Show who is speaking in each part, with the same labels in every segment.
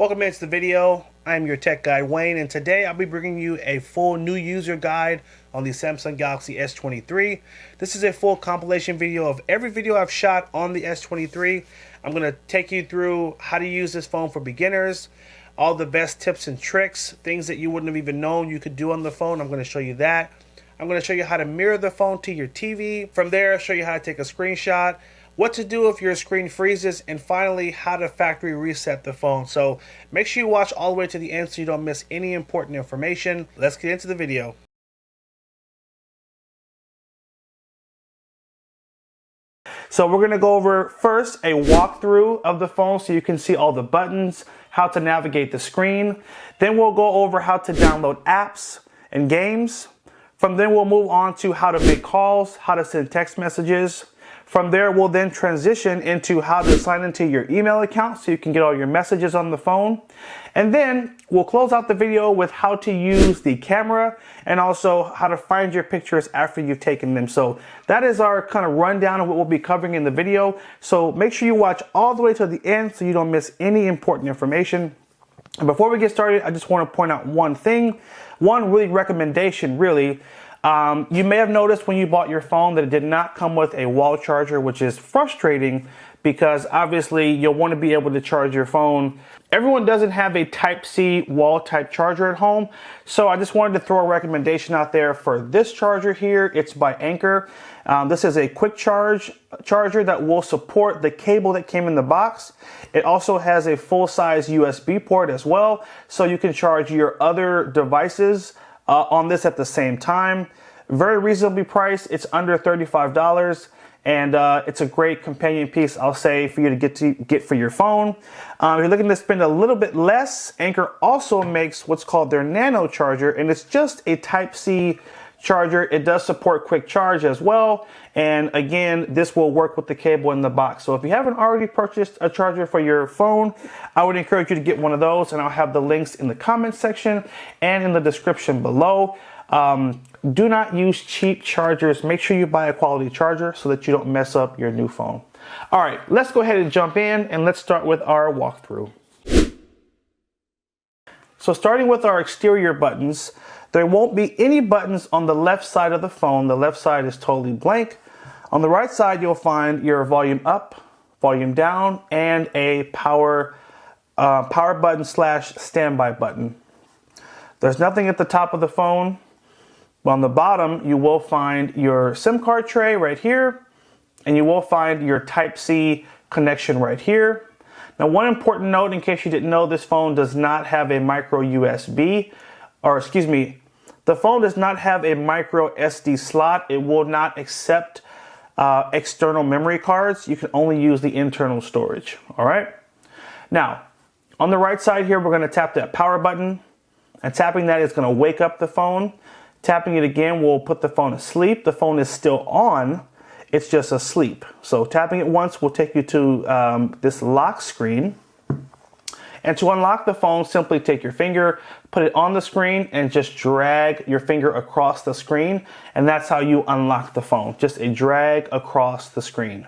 Speaker 1: Welcome into the video. I'm your tech guy Wayne, and today I'll be bringing you a full new user guide on the Samsung Galaxy S23. This is a full compilation video of every video I've shot on the S23. I'm going to take you through how to use this phone for beginners, all the best tips and tricks, things that you wouldn't have even known you could do on the phone. I'm going to show you that. I'm going to show you how to mirror the phone to your TV. From there, I'll show you how to take a screenshot, what to do if your screen freezes, and finally how to factory reset the phone. So make sure you watch all the way to the end so you don't miss any important information. Let's get into the video. So we're going to go over first a walkthrough of the phone so you can see all the buttons, how to navigate the screen. Then we'll go over how to download apps and games. From there we'll move on to how to make calls, how to send text messages. From there, we'll then transition into how to sign into your email account so you can get all your messages on the phone. And then we'll close out the video with how to use the camera and also how to find your pictures after you've taken them. So that is our kind of rundown of what we'll be covering in the video. So make sure you watch all the way to the end so you don't miss any important information. And before we get started, I just want to point out one thing, one really recommendation really. You may have noticed when you bought your phone that it did not come with a wall charger, which is frustrating because obviously you'll want to be able to charge your phone. Everyone doesn't have a Type-C wall type charger at home, so I just wanted to throw a recommendation out there for this charger here. It's by Anker. This is a quick charge charger that will support the cable that came in the box. It also has a full-size USB port as well, so you can charge your other devices on this at the same time. Very reasonably priced. It's under $35, and it's a great companion piece, I'll say, for you to get for your phone. If you're looking to spend a little bit less, Anker also makes what's called their Nano charger, and it's just a Type-C charger. It does support quick charge as well, and again, this will work with the cable in the box. So if you haven't already purchased a charger for your phone, I would encourage you to get one of those, and I'll have the links in the comment section and in the description below. Do not use cheap chargers. Make sure you buy a quality charger so that you don't mess up your new phone. All right, let's go ahead and jump in, and let's start with our walkthrough. So starting with our exterior buttons, there won't be any buttons on the left side of the phone. The left side is totally blank. On the right side, you'll find your volume up, volume down, and a power button / standby button. There's nothing at the top of the phone. On the bottom, you will find your SIM card tray right here, and you will find your Type-C connection right here. Now, one important note, in case you didn't know, this phone does not have a micro USB, or excuse me, the phone does not have a micro SD slot. It will not accept external memory cards. You can only use the internal storage, all right? Now, on the right side here, we're gonna tap that power button, and tapping that is gonna wake up the phone. Tapping it again will put the phone asleep. The phone is still on, it's just asleep. So tapping it once will take you to this lock screen. And to unlock the phone, simply take your finger, put it on the screen, and just drag your finger across the screen. And that's how you unlock the phone, just a drag across the screen.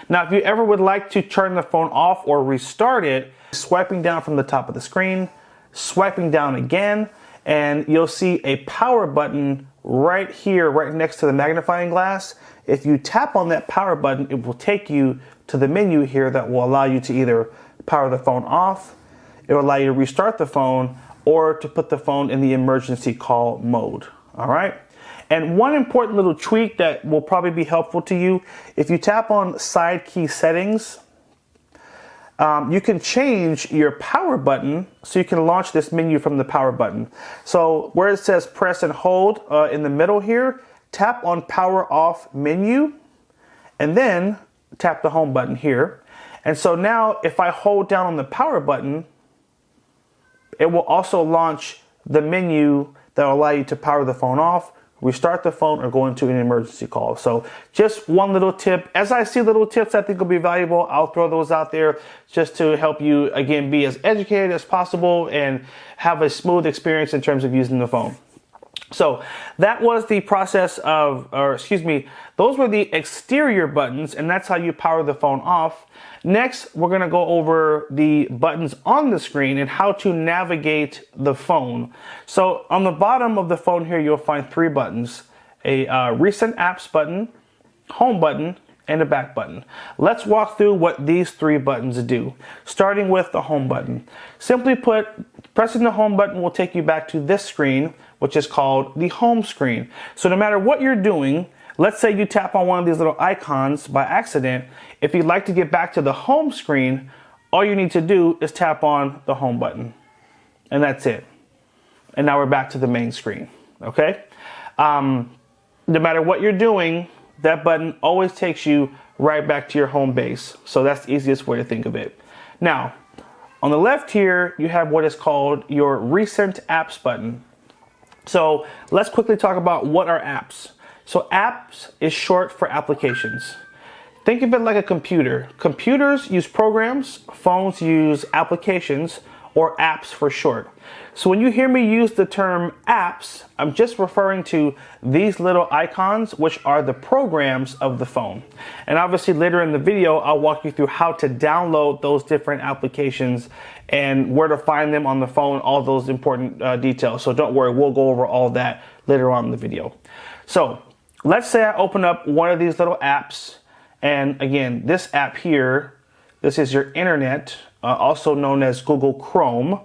Speaker 1: Now, if you ever would like to turn the phone off or restart it, swiping down from the top of the screen, swiping down again, and you'll see a power button right here, right next to the magnifying glass. If you tap on that power button, it will take you to the menu here that will allow you to either power the phone off, it will allow you to restart the phone, or to put the phone in the emergency call mode, all right? And one important little tweak that will probably be helpful to you, if you tap on side key settings, you can change your power button so you can launch this menu from the power button. So where it says press and hold in the middle here, tap on power off menu, and then tap the home button here. And so now if I hold down on the power button, it will also launch the menu that will allow you to power the phone off, restart the phone, or go into an emergency call. So just one little tip. As I see little tips I think will be valuable, I'll throw those out there just to help you, again, be as educated as possible and have a smooth experience in terms of using the phone. So that was the process of, or excuse me, those were the exterior buttons, and that's how you power the phone off. Next, we're gonna go over the buttons on the screen and how to navigate the phone. So on the bottom of the phone here, you'll find three buttons: a recent apps button, home button, and a back button. Let's walk through what these three buttons do, starting with the home button. Simply put, pressing the home button will take you back to this screen, which is called the home screen. So no matter what you're doing, let's say you tap on one of these little icons by accident, if you'd like to get back to the home screen, all you need to do is tap on the home button, and that's it. And now we're back to the main screen, okay? No matter what you're doing, that button always takes you right back to your home base. So that's the easiest way to think of it. Now, on the left here, you have what is called your recent apps button. So let's quickly talk about what are apps. So apps is short for applications. Think of it like a computer. Computers use programs, phones use applications, or apps for short. So when you hear me use the term apps, I'm just referring to these little icons, which are the programs of the phone. And obviously later in the video, I'll walk you through how to download those different applications and where to find them on the phone, all those important details. So don't worry, we'll go over all that later on in the video. So let's say I open up one of these little apps, and again, this app here, this is your internet, also known as Google Chrome.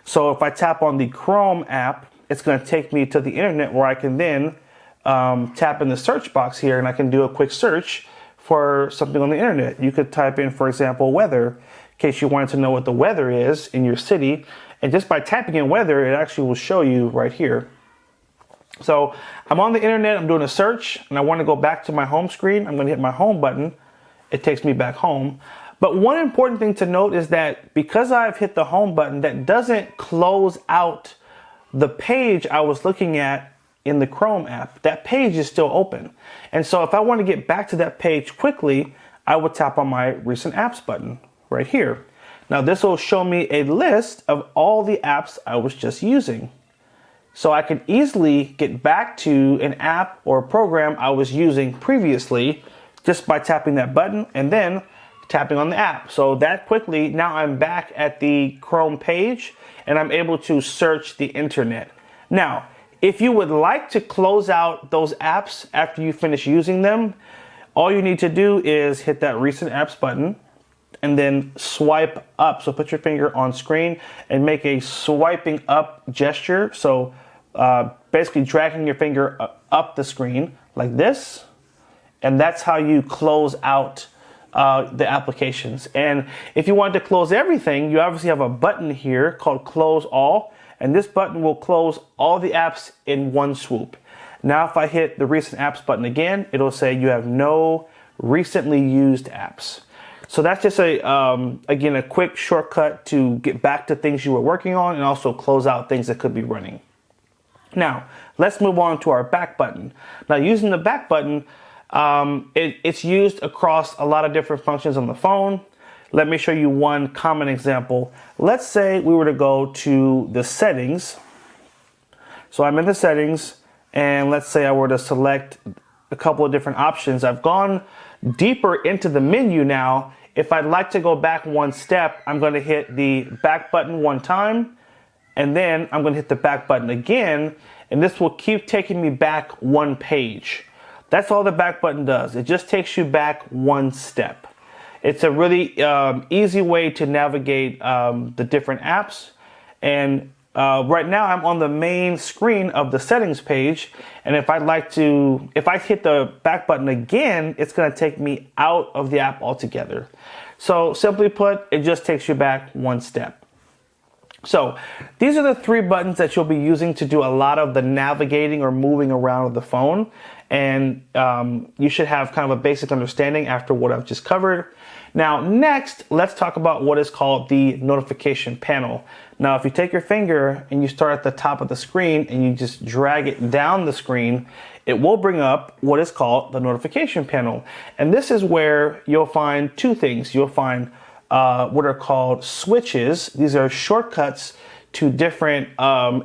Speaker 1: So if I tap on the Chrome app, it's going to take me to the internet where I can then tap in the search box here and I can do a quick search for something on the internet. You could type in, for example, weather, in case you wanted to know what the weather is in your city. And just by tapping in weather, it actually will show you right here. So I'm on the internet, I'm doing a search, and I want to go back to my home screen. I'm going to hit my home button. It takes me back home. But one important thing to note is that because I've hit the home button, that doesn't close out the page I was looking at in the Chrome app. That page is still open. And so if I want to get back to that page quickly, I would tap on my recent apps button right here. Now this will show me a list of all the apps I was just using. So I can easily get back to an app or a program I was using previously just by tapping that button and then tapping on the app. So that quickly, now I'm back at the Chrome page and I'm able to search the internet. Now, if you would like to close out those apps after you finish using them, all you need to do is hit that recent apps button and then swipe up. So put your finger on screen and make a swiping up gesture. So basically dragging your finger up the screen like this. And that's how you close out the applications. And if you want to close everything, you obviously have a button here called Close All, and this button will close all the apps in one swoop. Now if I hit the recent apps button again, it'll say you have no recently used apps. So that's just again a quick shortcut to get back to things you were working on and also close out things that could be running. Now let's move on to our back button. Now using the back button, it's used across a lot of different functions on the phone. Let me show you one common example. Let's say we were to go to the settings. So I'm in the settings, and let's say I were to select a couple of different options. I've gone deeper into the menu now. If I'd like to go back one step, I'm going to hit the back button one time, and then I'm going to hit the back button again, and this will keep taking me back one page. That's all the back button does. It just takes you back one step. It's a really easy way to navigate the different apps. And right now I'm on the main screen of the settings page. And if I hit the back button again, it's gonna take me out of the app altogether. So simply put, it just takes you back one step. So these are the three buttons that you'll be using to do a lot of the navigating or moving around with the phone. And you should have kind of a basic understanding after what I've just covered. Now, next, let's talk about what is called the notification panel. Now, if you take your finger and you start at the top of the screen and you just drag it down the screen, it will bring up what is called the notification panel. And this is where you'll find two things. You'll find what are called switches. These are shortcuts to different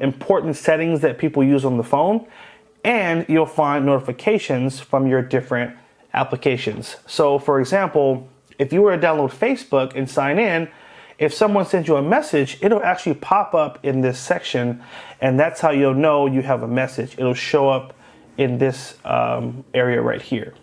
Speaker 1: important settings that people use on the phone, and you'll find notifications from your different applications. So for example, if you were to download Facebook and sign in, if someone sends you a message, it'll actually pop up in this section, and that's how you'll know you have a message. It'll show up in this area right here.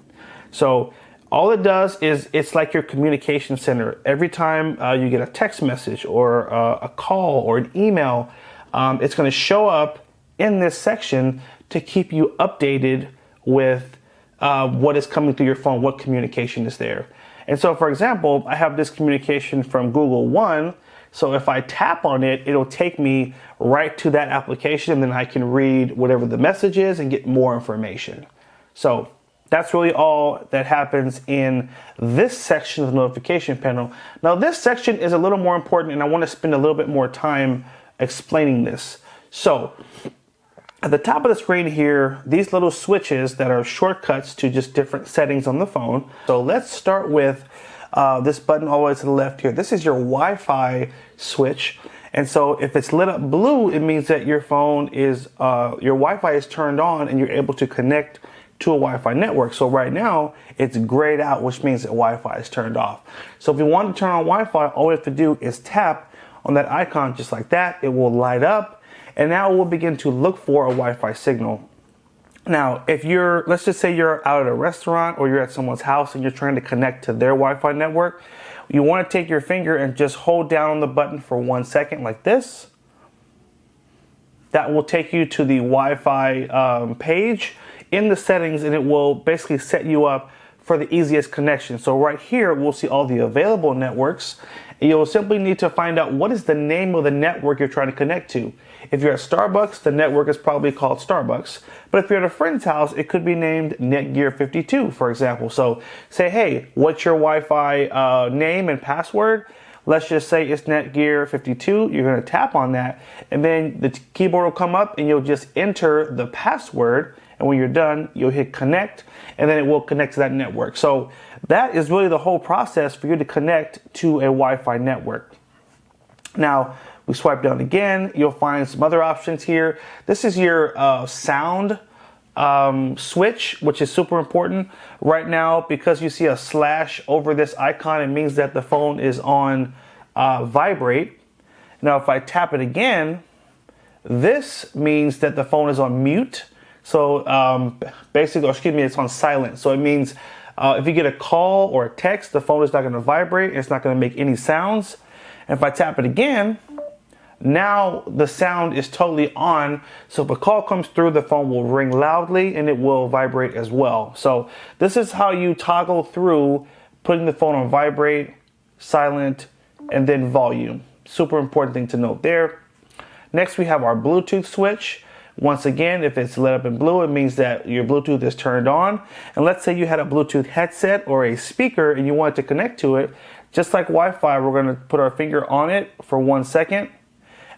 Speaker 1: So all it does is it's like your communication center. Every time you get a text message or a call or an email, it's going to show up in this section to keep you updated with what is coming through your phone, what communication is there. And so, for example, I have this communication from Google One. So if I tap on it, it'll take me right to that application, and then I can read whatever the message is and get more information. So that's really all that happens in this section of the notification panel. Now, this section is a little more important, and I want to spend a little bit more time explaining this. So at the top of the screen here, these little switches that are shortcuts to just different settings on the phone. So let's start with this button all the way to the left here. This is your Wi-Fi switch. And so if it's lit up blue, it means that your phone is, your Wi-Fi is turned on and you're able to connect to a Wi-Fi network. So right now it's grayed out, which means that Wi-Fi is turned off. So if you want to turn on Wi-Fi, all we have to do is tap on that icon just like that. It will light up. And now we'll begin to look for a Wi-Fi signal. Now, if you're, let's just say you're out at a restaurant or you're at someone's house and you're trying to connect to their Wi-Fi network, you want to take your finger and just hold down on the button for 1 second like this. That will take you to the Wi-Fi page in the settings, and it will basically set you up for the easiest connection. So right here, we'll see all the available networks. You'll simply need to find out what is the name of the network you're trying to connect to. If you're at Starbucks, the network is probably called Starbucks. But if you're at a friend's house, it could be named Netgear52, for example. So say, hey, what's your Wi-Fi name and password? Let's just say it's Netgear52. You're going to tap on that, and then the keyboard will come up and you'll just enter the password. And when you're done, you'll hit connect, and then it will connect to that network. So that is really the whole process for you to connect to a Wi-Fi network. Now, we swipe down again, you'll find some other options here. This is your sound switch, which is super important. Right now, because you see a slash over this icon, it means that the phone is on vibrate. Now, if I tap it again, this means that the phone is on mute. So basically, or excuse me, it's on silent. So it means if you get a call or a text, the phone is not going to vibrate. It's not going to make any sounds. And if I tap it again, now the sound is totally on. So if a call comes through, the phone will ring loudly and it will vibrate as well. So this is how you toggle through putting the phone on vibrate, silent, and then volume. Super important thing to note there. Next, we have our Bluetooth switch. Once again, if it's lit up in blue, it means that your Bluetooth is turned on. And let's say you had a Bluetooth headset or a speaker and you wanted to connect to it. Just like Wi-Fi, we're going to put our finger on it for 1 second,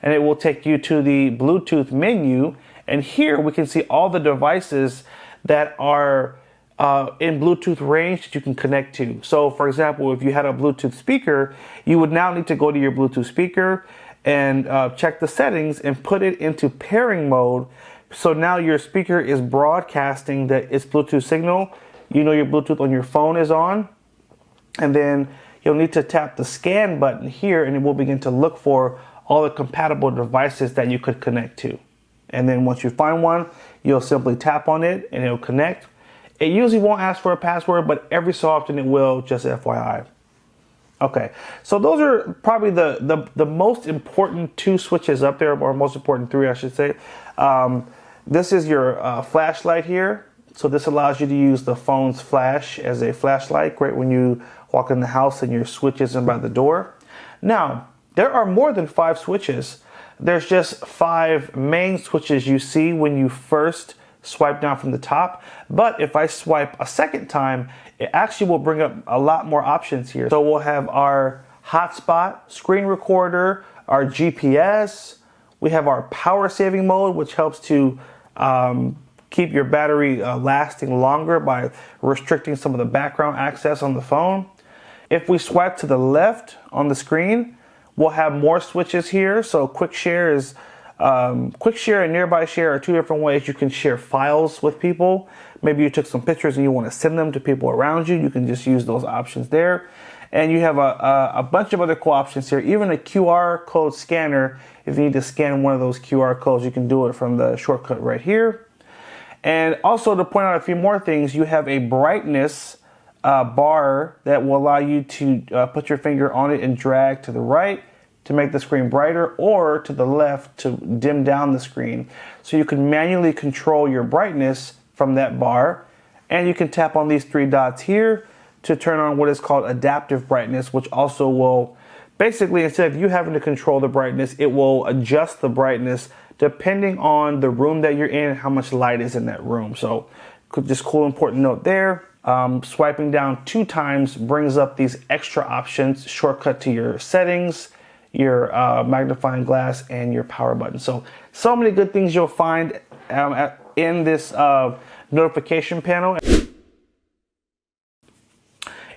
Speaker 1: and it will take you to the Bluetooth menu. And here we can see all the devices that are in Bluetooth range that you can connect to. So for example, if you had a Bluetooth speaker, you would now need to go to your Bluetooth speaker and check the settings and put it into pairing mode. So now your speaker is broadcasting that its Bluetooth signal. You know your Bluetooth on your phone is on. And then you'll need to tap the scan button here, and it will begin to look for all the compatible devices that you could connect to. And then once you find one, you'll simply tap on it and it'll connect. It usually won't ask for a password, but every so often it will, just FYI. Okay, so those are probably the most important 2 switches up there, or most important 3, I should say. This is your flashlight here. So this allows you to use the phone's flash as a flashlight, great when you walk in the house and your switch isn't by the door. Now, there are more than 5 switches. There's just 5 main switches you see when you first swipe down from the top. But if I swipe a second time, it actually will bring up a lot more options here. So we'll have our hotspot, screen recorder, our GPS. We have our power saving mode, which helps to keep your battery lasting longer by restricting some of the background access on the phone. If we swipe to the left on the screen, We'll have more switches here. So quick share and nearby share are two different ways you can share files with people. Maybe you took some pictures and you want to send them to people around you. You can just use those options there. And you have a bunch of other cool options here, even a QR code scanner. If you need to scan one of those QR codes, you can do it from the shortcut right here. And also, to point out a few more things, you have a brightness bar that will allow you to put your finger on it and drag to the right to make the screen brighter, or to the left to dim down the screen. So you can manually control your brightness from that bar. And you can tap on these three dots here to turn on what is called adaptive brightness, which also will basically, instead of you having to control the brightness, it will adjust the brightness depending on the room that you're in and how much light is in that room. So just cool important note there. Swiping down 2 times brings up these extra options, shortcut to your settings, your magnifying glass, and your power button. So many good things you'll find in this notification panel.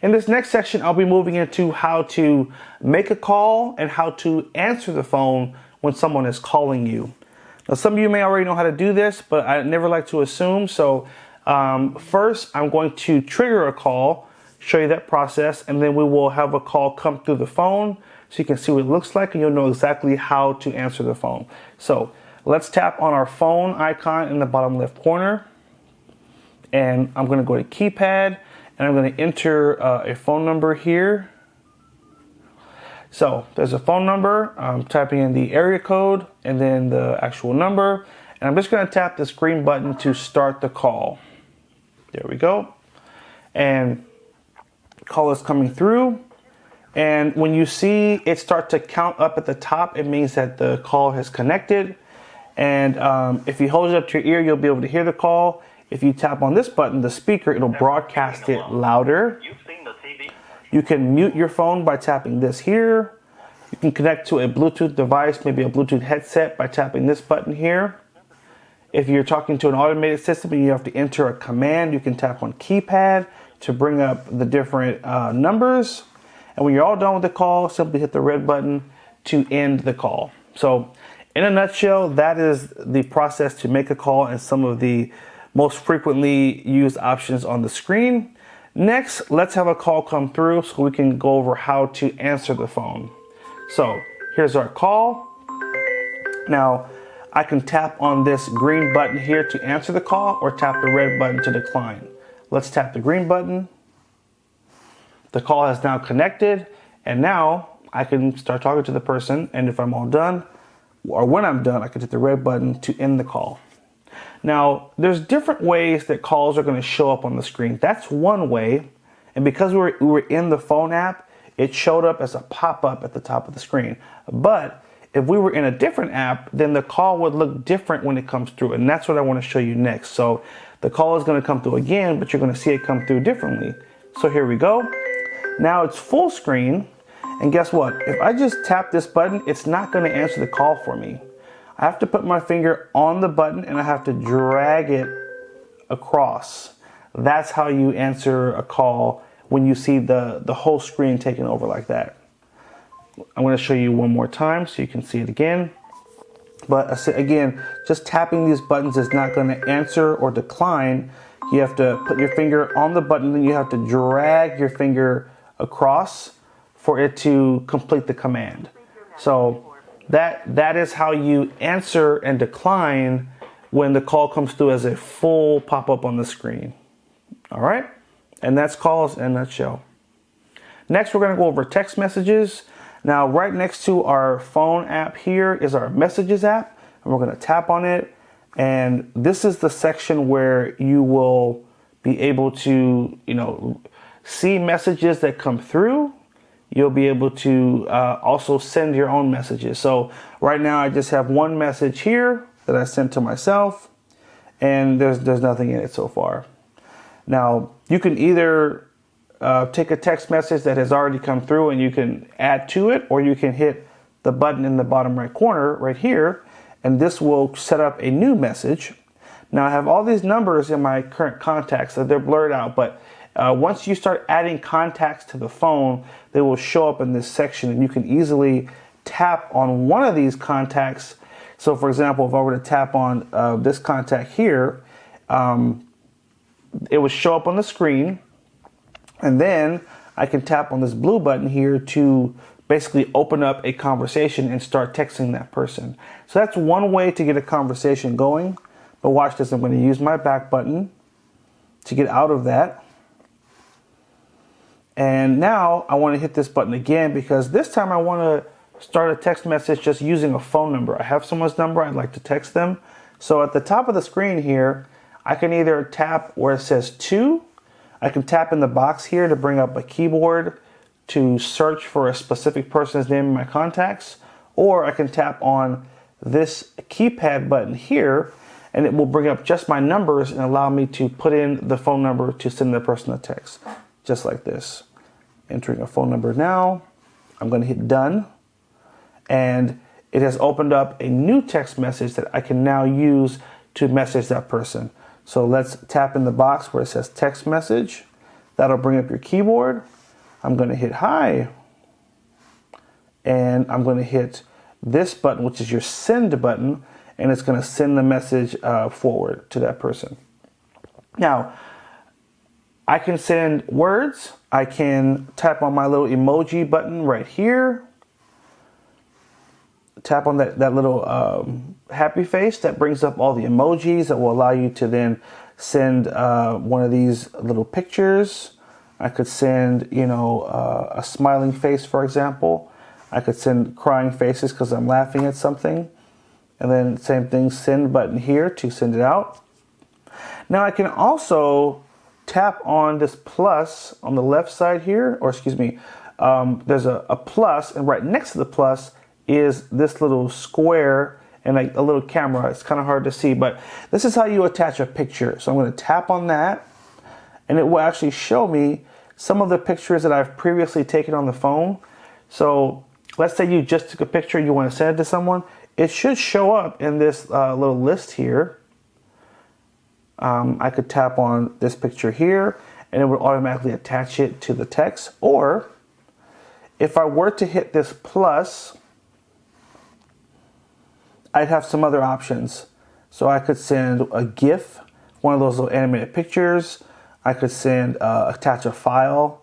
Speaker 1: In this next section, I'll be moving into how to make a call and how to answer the phone when someone is calling you. Now, some of you may already know how to do this, but I never like to assume. So first, I'm going to trigger a call, show you that process, and then we will have a call come through the phone so you can see what it looks like and you'll know exactly how to answer the phone. So let's tap on our phone icon in the bottom left corner, and I'm going to go to keypad. And I'm going to enter a phone number here. So there's a phone number. I'm typing in the area code and then the actual number. And I'm just going to tap this green button to start the call. There we go. And the call is coming through. And when you see it start to count up at the top, it means that the call has connected. And if you hold it up to your ear, you'll be able to hear the call. If you tap on this button, the speaker, it'll broadcast it louder. You can mute your phone by tapping this here. You can connect to a Bluetooth device, maybe a Bluetooth headset, by tapping this button here. If you're talking to an automated system and you have to enter a command, you can tap on keypad to bring up the different numbers. And when you're all done with the call, simply hit the red button to end the call. So in a nutshell, that is the process to make a call and some of the most frequently used options on the screen. Next, let's have a call come through so we can go over how to answer the phone. So here's our call. Now I can tap on this green button here to answer the call, or tap the red button to decline. Let's tap the green button. The call has now connected, and now I can start talking to the person, and if I'm all done, or when I'm done, I can hit the red button to end the call. Now, there's different ways that calls are going to show up on the screen. That's one way. And because we were in the phone app, it showed up as a pop-up at the top of the screen. But if we were in a different app, then the call would look different when it comes through. And that's what I want to show you next. So the call is going to come through again, but you're going to see it come through differently. So here we go. Now it's full screen. And guess what? If I just tap this button, it's not going to answer the call for me. I have to put my finger on the button and I have to drag it across. That's how you answer a call when you see the whole screen taken over like that. I'm going to show you one more time so you can see it again. But again, just tapping these buttons is not going to answer or decline. You have to put your finger on the button, then you have to drag your finger across for it to complete the command. So that is how you answer and decline when the call comes through as a full pop-up on the screen. All right, and that's calls in a nutshell. Next, we're going to go over text messages. Now, right next to our phone app here is our messages app, and we're going to tap on it. And this is the section where you will be able to, see messages that come through. You'll be able to also send your own messages. So right now I just have one message here that I sent to myself, and there's nothing in it so far. Now you can either take a text message that has already come through and you can add to it, or you can hit the button in the bottom right corner right here, and this will set up a new message. Now I have all these numbers in my current contacts, so they're blurred out, but once you start adding contacts to the phone, they will show up in this section, and you can easily tap on one of these contacts. So for example, if I were to tap on this contact here, it would show up on the screen, and then I can tap on this blue button here to basically open up a conversation and start texting that person. So that's one way to get a conversation going. But watch this, I'm going to use my back button to get out of that. And now I want to hit this button again, because this time I want to start a text message just using a phone number. I have someone's number, I'd like to text them. So at the top of the screen here, I can either tap where it says to, I can tap in the box here to bring up a keyboard to search for a specific person's name in my contacts, or I can tap on this keypad button here and it will bring up just my numbers and allow me to put in the phone number to send the person a text, just like this. Entering a phone number now, I'm going to hit done, and it has opened up a new text message that I can now use to message that person. So let's tap in the box where it says text message. That'll bring up your keyboard. I'm going to hit hi, and I'm going to hit this button, which is your send button, and it's going to send the message forward to that person. Now, I can send words. I can tap on my little emoji button right here. Tap on that little happy face that brings up all the emojis that will allow you to then send one of these little pictures. I could send, a smiling face, for example. I could send crying faces because I'm laughing at something. And then same thing, send button here to send it out. Now I can also tap on this plus on the left side here, or excuse me, there's a plus, and right next to the plus is this little square and a little camera. It's kind of hard to see, but this is how you attach a picture. So I'm going to tap on that, and it will actually show me some of the pictures that I've previously taken on the phone. So let's say you just took a picture, you want to send it to someone. It should show up in this little list here. I could tap on this picture here, and it would automatically attach it to the text. Or if I were to hit this plus, I'd have some other options. So I could send a GIF, one of those little animated pictures. I could send, attach a file.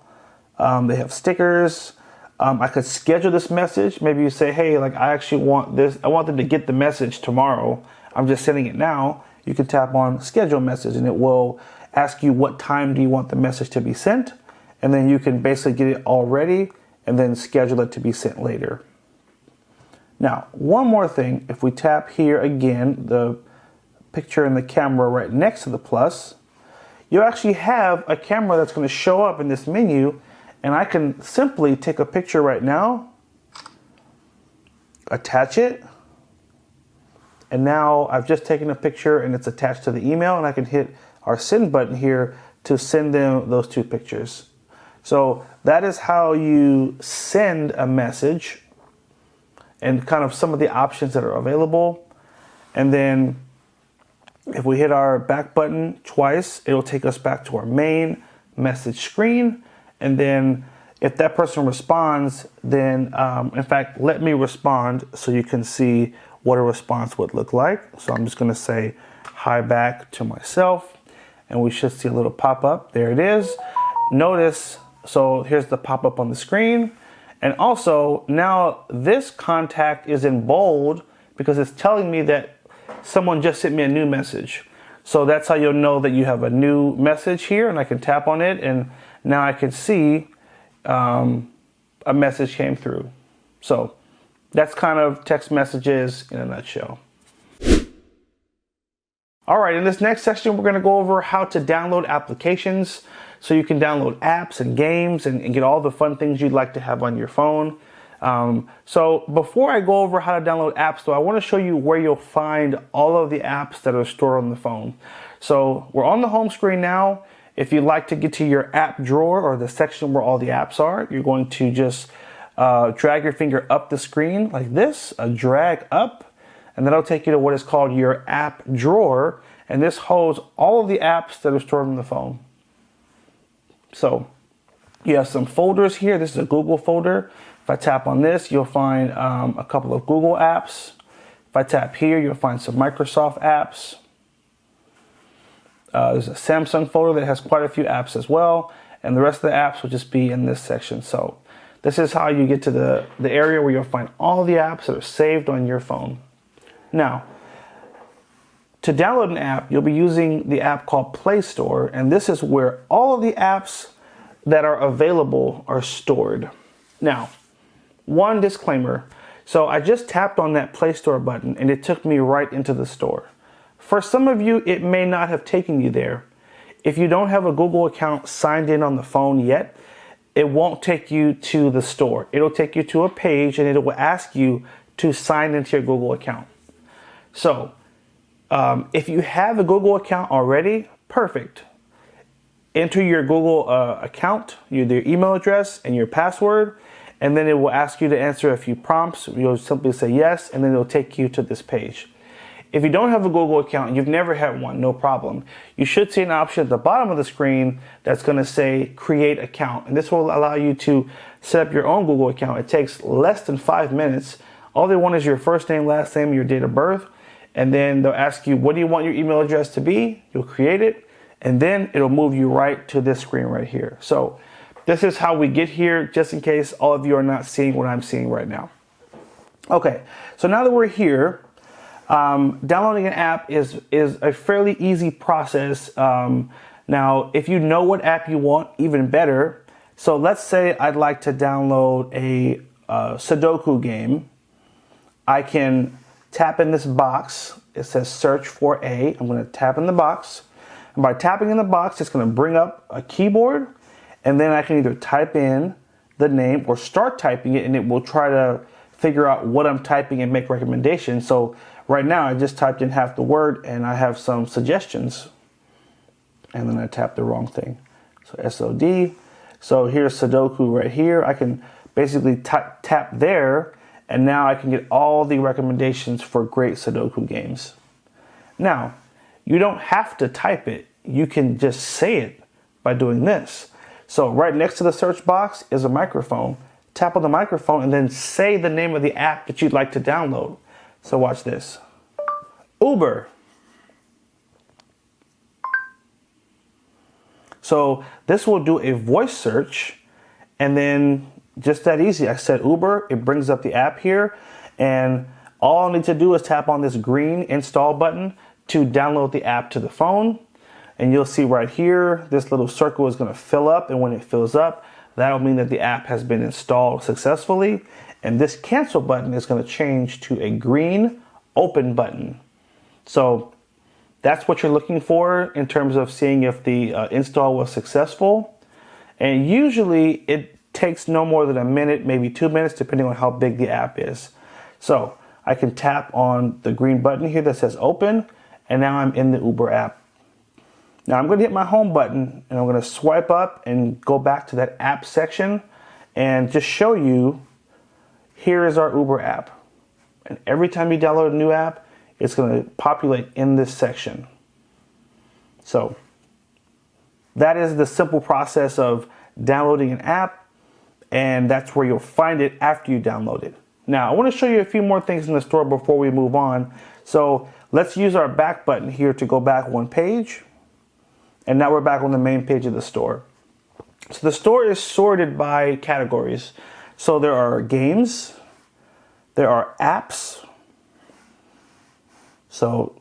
Speaker 1: They have stickers. I could schedule this message. Maybe you say, hey, like I actually want this. I want them to get the message tomorrow. I'm just sending it now. You can tap on schedule message, and it will ask you what time do you want the message to be sent. And then you can basically get it all ready and then schedule it to be sent later. Now, one more thing, if we tap here again, the picture in the camera right next to the plus, you actually have a camera that's going to show up in this menu, and I can simply take a picture right now, attach it, and now I've just taken a picture and it's attached to the email, and I can hit our send button here to send them those two pictures. So that is how you send a message and kind of some of the options that are available. And then if we hit our back button twice, it'll take us back to our main message screen. And then if that person responds, then in fact, let me respond so you can see what a response would look like. So I'm just gonna say hi back to myself, and we should see a little pop-up. There it is. Notice, so here's the pop-up on the screen. And also now this contact is in bold because it's telling me that someone just sent me a new message. So that's how you'll know that you have a new message here, and I can tap on it, and now I can see a message came through. So that's kind of text messages in a nutshell. All right, in this next section, we're going to go over how to download applications so you can download apps and games and get all the fun things you'd like to have on your phone. So before I go over how to download apps, though, I want to show you where you'll find all of the apps that are stored on the phone. So we're on the home screen now. If you'd like to get to your app drawer or the section where all the apps are, you're going to just drag your finger up the screen like this, a drag up, and that'll take you to what is called your app drawer. And this holds all of the apps that are stored on the phone. So you have some folders here. This is a Google folder. If I tap on this, you'll find a couple of Google apps. If I tap here, you'll find some Microsoft apps. There's a Samsung folder that has quite a few apps as well, and the rest of the apps will just be in this section. So this is how you get to the area where you'll find all the apps that are saved on your phone. Now, to download an app, you'll be using the app called Play Store, and this is where all of the apps that are available are stored. Now, one disclaimer. So I just tapped on that Play Store button and it took me right into the store. For some of you, it may not have taken you there. If you don't have a Google account signed in on the phone yet, it won't take you to the store. It'll take you to a page and it will ask you to sign into your Google account. So if you have a Google account already, perfect. Enter your Google account, your email address and your password, and then it will ask you to answer a few prompts. You'll simply say yes, and then it'll take you to this page. If you don't have a Google account, you've never had one, no problem. You should see an option at the bottom of the screen that's going to say create account, and this will allow you to set up your own Google account. It takes less than 5 minutes. All they want is your first name, last name, your date of birth, and then they'll ask you, what do you want your email address to be? You'll create it, and then it'll move you right to this screen right here. So this is how we get here, just in case all of you are not seeing what I'm seeing right now. Okay, so now that we're here, downloading an app is a fairly easy process. Now, if you know what app you want, even better. So let's say I'd like to download a Sudoku game. I can tap in this box. It says search for a. I'm going to tap in the box. And by tapping in the box, it's going to bring up a keyboard. And then I can either type in the name or start typing it, and it will try to figure out what I'm typing and make recommendations. So right now I just typed in half the word and I have some suggestions. And then I tapped the wrong thing. So SOD. So here's Sudoku right here. I can basically tap there, and now I can get all the recommendations for great Sudoku games. Now, you don't have to type it. You can just say it by doing this. So right next to the search box is a microphone. Tap on the microphone and then say the name of the app that you'd like to download. So watch this. Uber. So this will do a voice search, and then just that easy. I said Uber, it brings up the app here, and all I need to do is tap on this green install button to download the app to the phone. And you'll see right here, this little circle is going to fill up, and when it fills up, that'll mean that the app has been installed successfully. And this cancel button is going to change to a green open button. So that's what you're looking for in terms of seeing if the install was successful. And usually it takes no more than a minute, maybe 2 minutes, depending on how big the app is. So I can tap on the green button here that says open, and now I'm in the Uber app. Now I'm going to hit my home button, and I'm going to swipe up and go back to that app section and just show you, here is our Uber app. And every time you download a new app, it's going to populate in this section. So that is the simple process of downloading an app, and that's where you'll find it after you download it. Now I want to show you a few more things in the store before we move on. So let's use our back button here to go back one page. And now we're back on the main page of the store. So the store is sorted by categories. So there are games, there are apps. So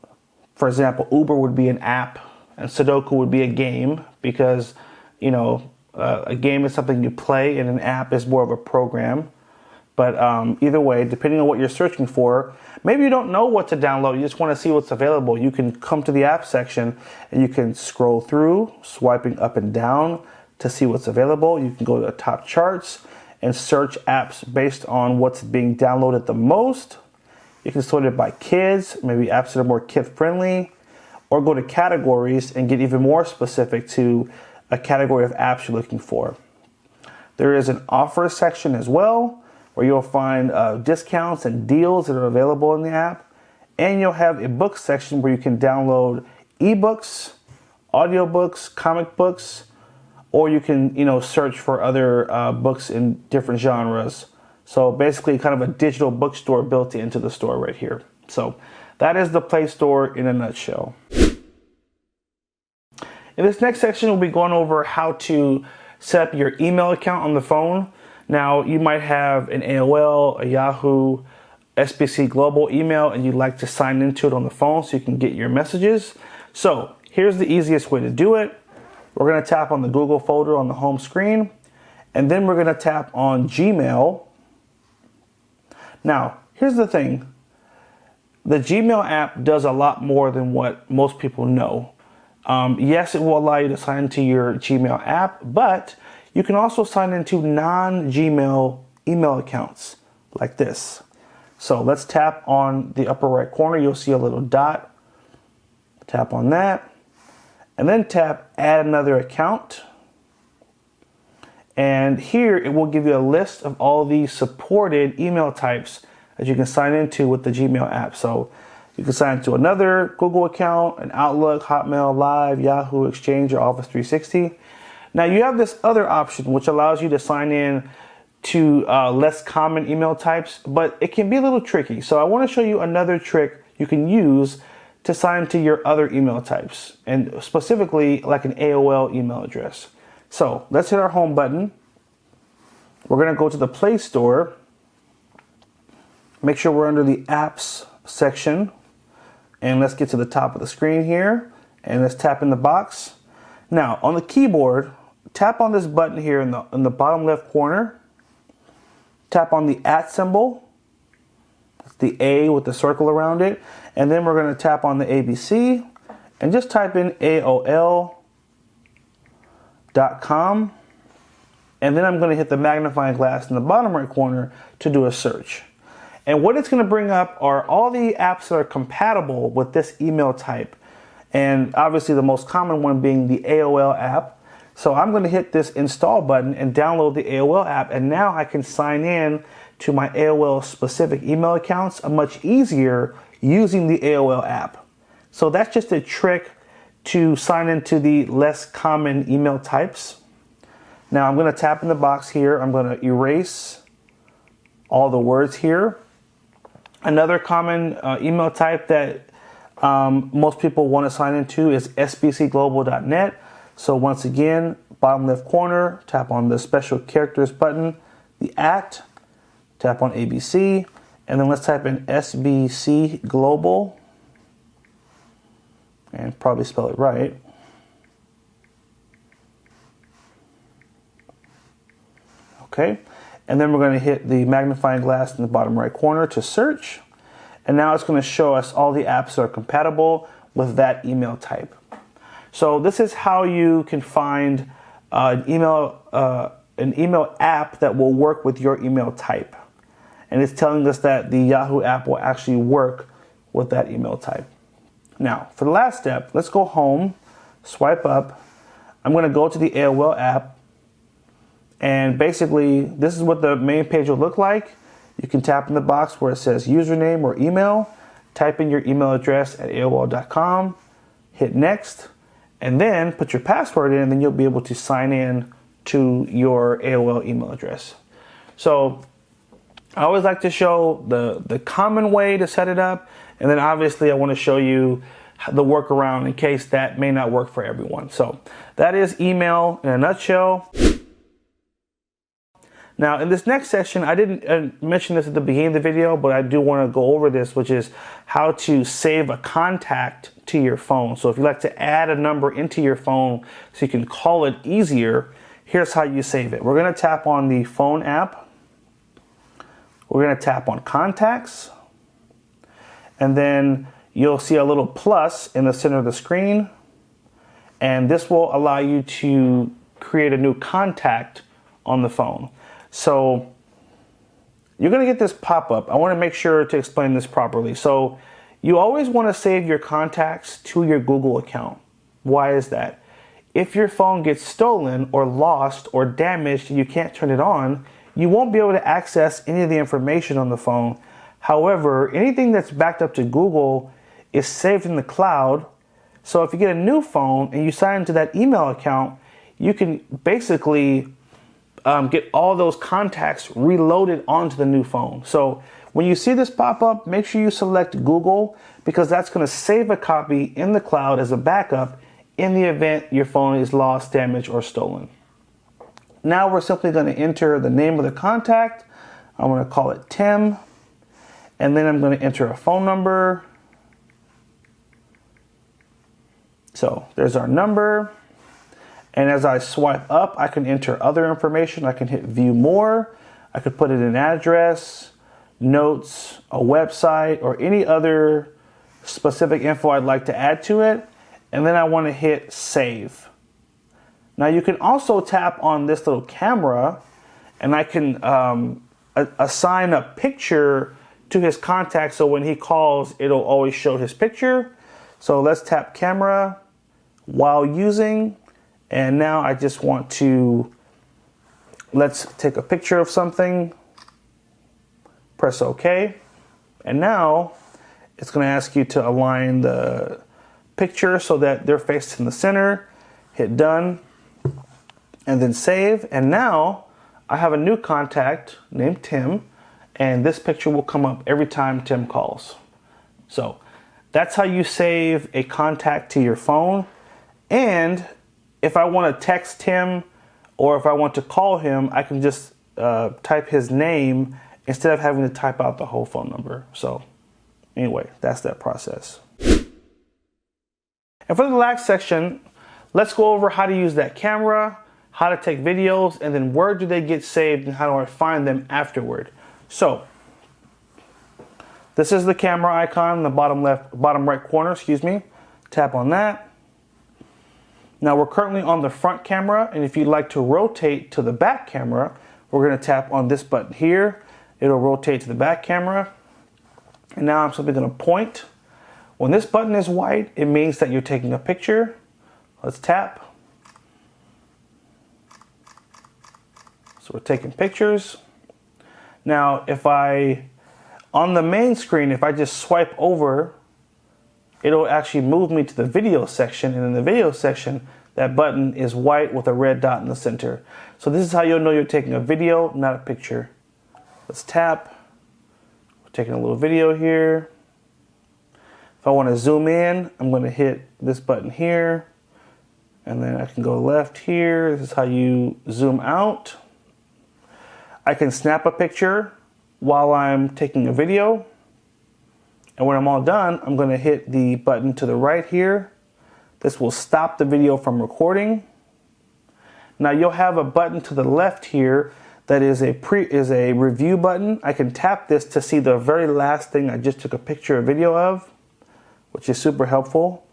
Speaker 1: for example, Uber would be an app and Sudoku would be a game, because, you know, a game is something you play and an app is more of a program. But either way, depending on what you're searching for, maybe you don't know what to download, you just want to see what's available. You can come to the app section and you can scroll through, swiping up and down to see what's available. You can go to the top charts and search apps based on what's being downloaded the most. You can sort it by kids, maybe apps that are more kid-friendly, or go to categories and get even more specific to a category of apps you're looking for. There is an offer section as well, where you'll find discounts and deals that are available in the app. And you'll have a book section where you can download ebooks, audiobooks, comic books, or you can, search for other books in different genres. So basically kind of a digital bookstore built into the store right here. So that is the Play Store in a nutshell. In this next section, we'll be going over how to set up your email account on the phone. Now, you might have an AOL, a Yahoo, SBC Global email, and you'd like to sign into it on the phone so you can get your messages. So here's the easiest way to do it. We're going to tap on the Google folder on the home screen, and then we're going to tap on Gmail. Now, here's the thing. The Gmail app does a lot more than what most people know. Yes, it will allow you to sign into your Gmail app, but you can also sign into non-Gmail email accounts like this. So let's tap on the upper right corner. You'll see a little dot. Tap on that, and then tap Add Another Account. And here it will give you a list of all the supported email types that you can sign into with the Gmail app. So you can sign into another Google account, an Outlook, Hotmail, Live, Yahoo, Exchange, or Office 360. Now you have this other option which allows you to sign in to less common email types, but it can be a little tricky. So I want to show you another trick you can use to sign to your other email types, and specifically like an AOL email address. So let's hit our home button. We're going to go to the Play Store. Make sure we're under the apps section, and let's get to the top of the screen here, and let's tap in the box. Now on the keyboard, tap on this button here in the bottom left corner. Tap on the @ symbol. It's the A with the circle around it. And then we're going to tap on the ABC and just type in AOL.com. And then I'm going to hit the magnifying glass in the bottom right corner to do a search. And what it's going to bring up are all the apps that are compatible with this email type. And obviously the most common one being the AOL app. So I'm going to hit this install button and download the AOL app. And now I can sign in to my AOL specific email accounts much easier using the AOL app. So that's just a trick to sign into the less common email types. Now I'm going to tap in the box here. I'm going to erase all the words here. Another common email type that most people want to sign into is sbcglobal.net. So once again, bottom left corner, tap on the special characters button, the @ tap on ABC, and then let's type in SBC Global, and probably spell it right. Okay, and then we're going to hit the magnifying glass in the bottom right corner to search, and now it's going to show us all the apps that are compatible with that email type. So this is how you can find an email app that will work with your email type. And it's telling us that the Yahoo app will actually work with that email type. Now, for the last step, let's go home, swipe up. I'm going to go to the AOL app. And basically, this is what the main page will look like. You can tap in the box where it says username or email, type in your email address at AOL.com, hit next, and then put your password in, and then you'll be able to sign in to your AOL email address. So I always like to show the common way to set it up, and then obviously I want to show you the workaround in case that may not work for everyone. So that is email in a nutshell. Now in this next section, I didn't mention this at the beginning of the video, but I do want to go over this, which is how to save a contact to your phone. So if you like to add a number into your phone so you can call it easier, here's how you save it. We're going to tap on the phone app. We're going to tap on contacts, and then you'll see a little plus in the center of the screen, and this will allow you to create a new contact on the phone. So you're going to get this pop-up. I want to make sure to explain this properly. So you always want to save your contacts to your Google account. Why is that? If your phone gets stolen or lost or damaged and you can't turn it on, you won't be able to access any of the information on the phone. However, anything that's backed up to Google is saved in the cloud. So if you get a new phone and you sign into that email account, you can basically get all those contacts reloaded onto the new phone. So when you see this pop up, make sure you select Google, because that's going to save a copy in the cloud as a backup in the event your phone is lost, damaged, or stolen. Now we're simply going to enter the name of the contact. I'm going to call it Tim, and then I'm going to enter a phone number. So there's our number. And as I swipe up, I can enter other information. I can hit view more. I could put in an address, notes, a website, or any other specific info I'd like to add to it. And then I want to hit save. Now you can also tap on this little camera, and I can assign a picture to his contact, so when he calls, it'll always show his picture. So let's tap camera while using. And now I just want to, let's take a picture of something, press OK. And now it's going to ask you to align the picture so that they're faced in the center. Hit done and then save. And now I have a new contact named Tim, and this picture will come up every time Tim calls. So that's how you save a contact to your phone. And if I want to text him or if I want to call him, I can just type his name instead of having to type out the whole phone number. So anyway, that's that process. And for the last section, let's go over how to use that camera, how to take videos, and then where do they get saved and how do I find them afterward. So this is the camera icon in the bottom right corner, Tap on that. Now we're currently on the front camera, and if you'd like to rotate to the back camera, we're going to tap on this button here. It'll rotate to the back camera. And now I'm simply going to point. When this button is white, it means that you're taking a picture. Let's tap. So we're taking pictures. Now on the main screen, if I just swipe over, it'll actually move me to the video section, and in the video section, that button is white with a red dot in the center. So this is how you'll know you're taking a video, not a picture. Let's tap. We're taking a little video here. If I want to zoom in, I'm going to hit this button here, and then I can go left here. This is how you zoom out. I can snap a picture while I'm taking a video. And when I'm all done, I'm going to hit the button to the right here. This will stop the video from recording. Now you'll have a button to the left here that is a review button. I can tap this to see the very last thing I just took a picture or video of, which is super helpful.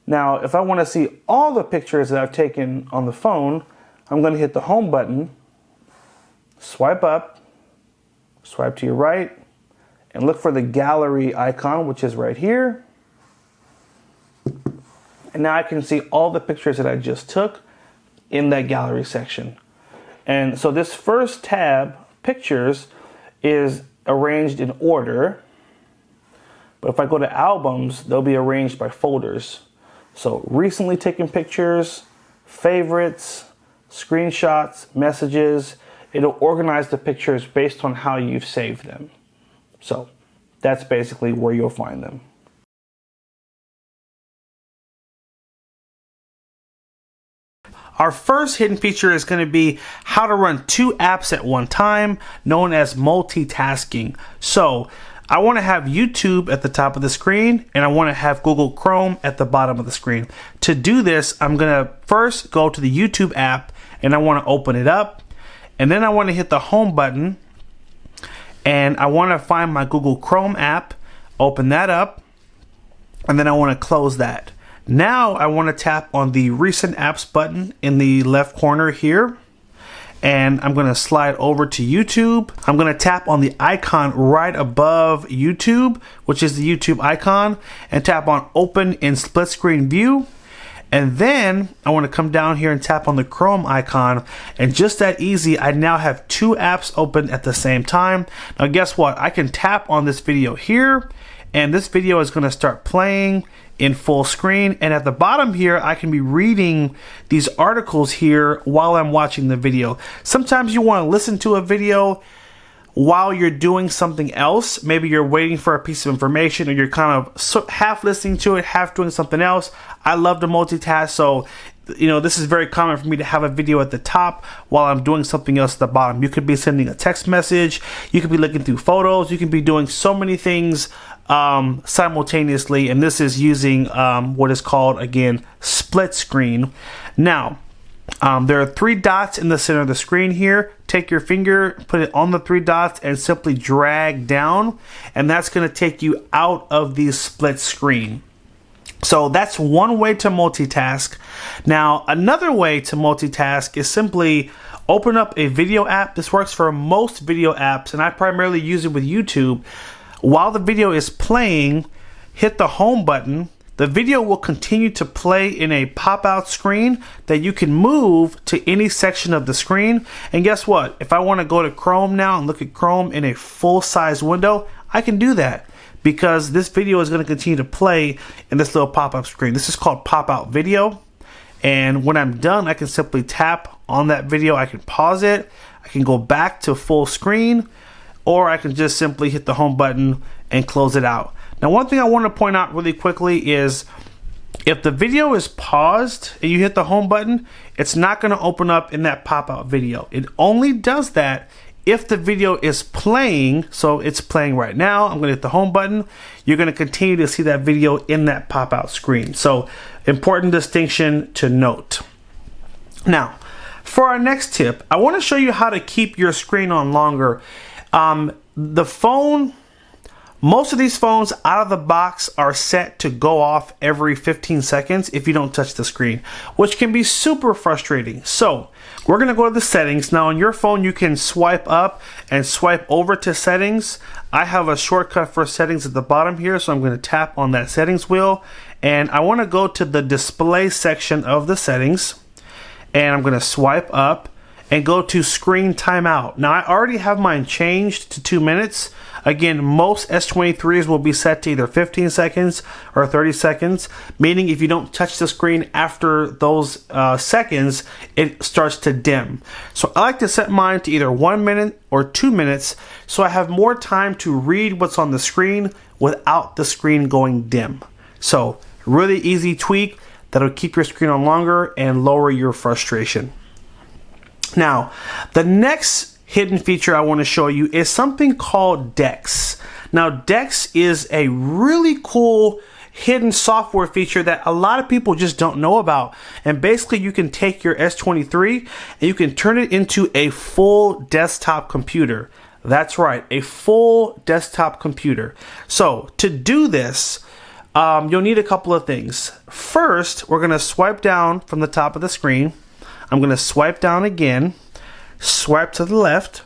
Speaker 1: Now, if I want to see all the pictures that I've taken on the phone, I'm going to hit the home button, swipe up, swipe to your right, and look for the gallery icon, which is right here. And now I can see all the pictures that I just took in that gallery section. And so this first tab, pictures, is arranged in order. But if I go to albums, they'll be arranged by folders. So recently taken pictures, favorites, screenshots, messages. It'll organize the pictures based on how you've saved them. So that's basically where you'll find them. Our first hidden feature is going to be how to run two apps at one time, known as multitasking. So I want to have YouTube at the top of the screen, and I want to have Google Chrome at the bottom of the screen. To do this, I'm going to first go to the YouTube app, and I want to open it up. And then I want to hit the home button, and I want to find my Google Chrome app, open that up, and then I want to close that. Now I want to tap on the recent apps button in the left corner here, and I'm going to slide over to YouTube. I'm going to tap on the icon right above YouTube, which is the YouTube icon, and tap on open in split screen view. And then I want to come down here and tap on the Chrome icon, and just that easy, I now have 2 apps open at the same time. Now guess what? I can tap on this video here, and this video is going to start playing in full screen, and at the bottom here I can be reading these articles here while I'm watching the video. Sometimes you want to listen to a video while you're doing something else. Maybe you're waiting for a piece of information, or you're kind of half listening to it, half doing something else. I love to multitask, so this is very common for me to have a video at the top while I'm doing something else at the bottom. You could be sending a text message, you could be looking through photos, you can be doing so many things simultaneously, and this is using what is called, again, split screen. Now, there are 3 dots in the center of the screen here. Take your finger, put it on the 3 dots, and simply drag down, and that's going to take you out of the split screen. So that's one way to multitask. Now, another way to multitask is simply open up a video app. This works for most video apps, and I primarily use it with YouTube. While the video is playing, hit the home button. The video will continue to play in a pop-out screen that you can move to any section of the screen. And guess what? If I want to go to Chrome now and look at Chrome in a full-size window, I can do that, because this video is going to continue to play in this little pop-up screen. This is called pop-out video. And when I'm done, I can simply tap on that video. I can pause it. I can go back to full screen, or I can just simply hit the home button and close it out. Now, one thing I want to point out really quickly is if the video is paused and you hit the home button, it's not going to open up in that pop-out video. It only does that if the video is playing. So it's playing right now. I'm going to hit the home button. You're going to continue to see that video in that pop-out screen. So, important distinction to note. Now, for our next tip, I want to show you how to keep your screen on longer. The phone, most of these phones out of the box are set to go off every 15 seconds if you don't touch the screen, which can be super frustrating. So we're going to go to the settings. Now on your phone, you can swipe up and swipe over to settings. I have a shortcut for settings at the bottom here, so I'm going to tap on that settings wheel, and I want to go to the display section of the settings, and I'm going to swipe up and go to screen timeout. Now I already have mine changed to 2 minutes. Again, most S23s will be set to either 15 seconds or 30 seconds, meaning if you don't touch the screen after those seconds, it starts to dim. So I like to set mine to either 1 minute or 2 minutes, so I have more time to read what's on the screen without the screen going dim. So really easy tweak that'll keep your screen on longer and lower your frustration. Now, the next hidden feature I want to show you is something called Dex. Now, Dex is a really cool hidden software feature that a lot of people just don't know about. And basically, you can take your S23 and you can turn it into a full desktop computer. That's right, a full desktop computer. So, to do this, you'll need a couple of things. First, we're going to swipe down from the top of the screen. I'm going to swipe down again, swipe to the left,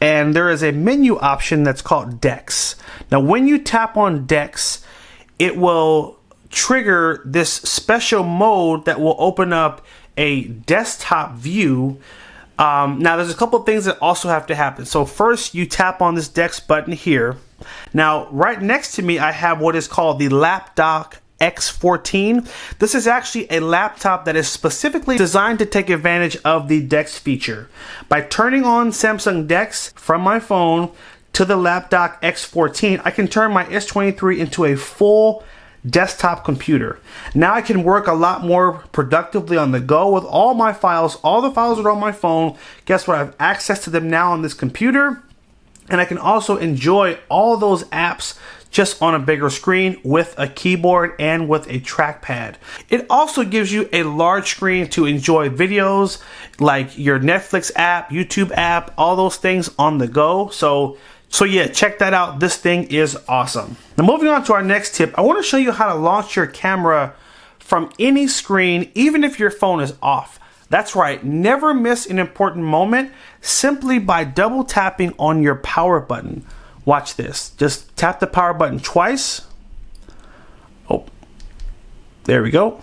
Speaker 1: and there is a menu option that's called Dex. Now, when you tap on Dex, it will trigger this special mode that will open up a desktop view. Now, there's a couple of things that also have to happen. So first, you tap on this Dex button here. Now, right next to me, I have what is called the Laptop X14. This is actually a laptop that is specifically designed to take advantage of the Dex feature. By turning on Samsung Dex from my phone to the Laptop X14, I can turn my S23 into a full desktop computer. Now I can work a lot more productively on the go with all my files. All the files that are on my phone, guess what? I have access to them now on this computer, and I can also enjoy all those apps just on a bigger screen with a keyboard and with a trackpad. It also gives you a large screen to enjoy videos like your Netflix app, YouTube app, all those things on the go. So yeah, check that out. This thing is awesome. Now moving on to our next tip, I want to show you how to launch your camera from any screen, even if your phone is off. That's right, never miss an important moment simply by double tapping on your power button. Watch this. Just tap the power button twice. Oh, there we go.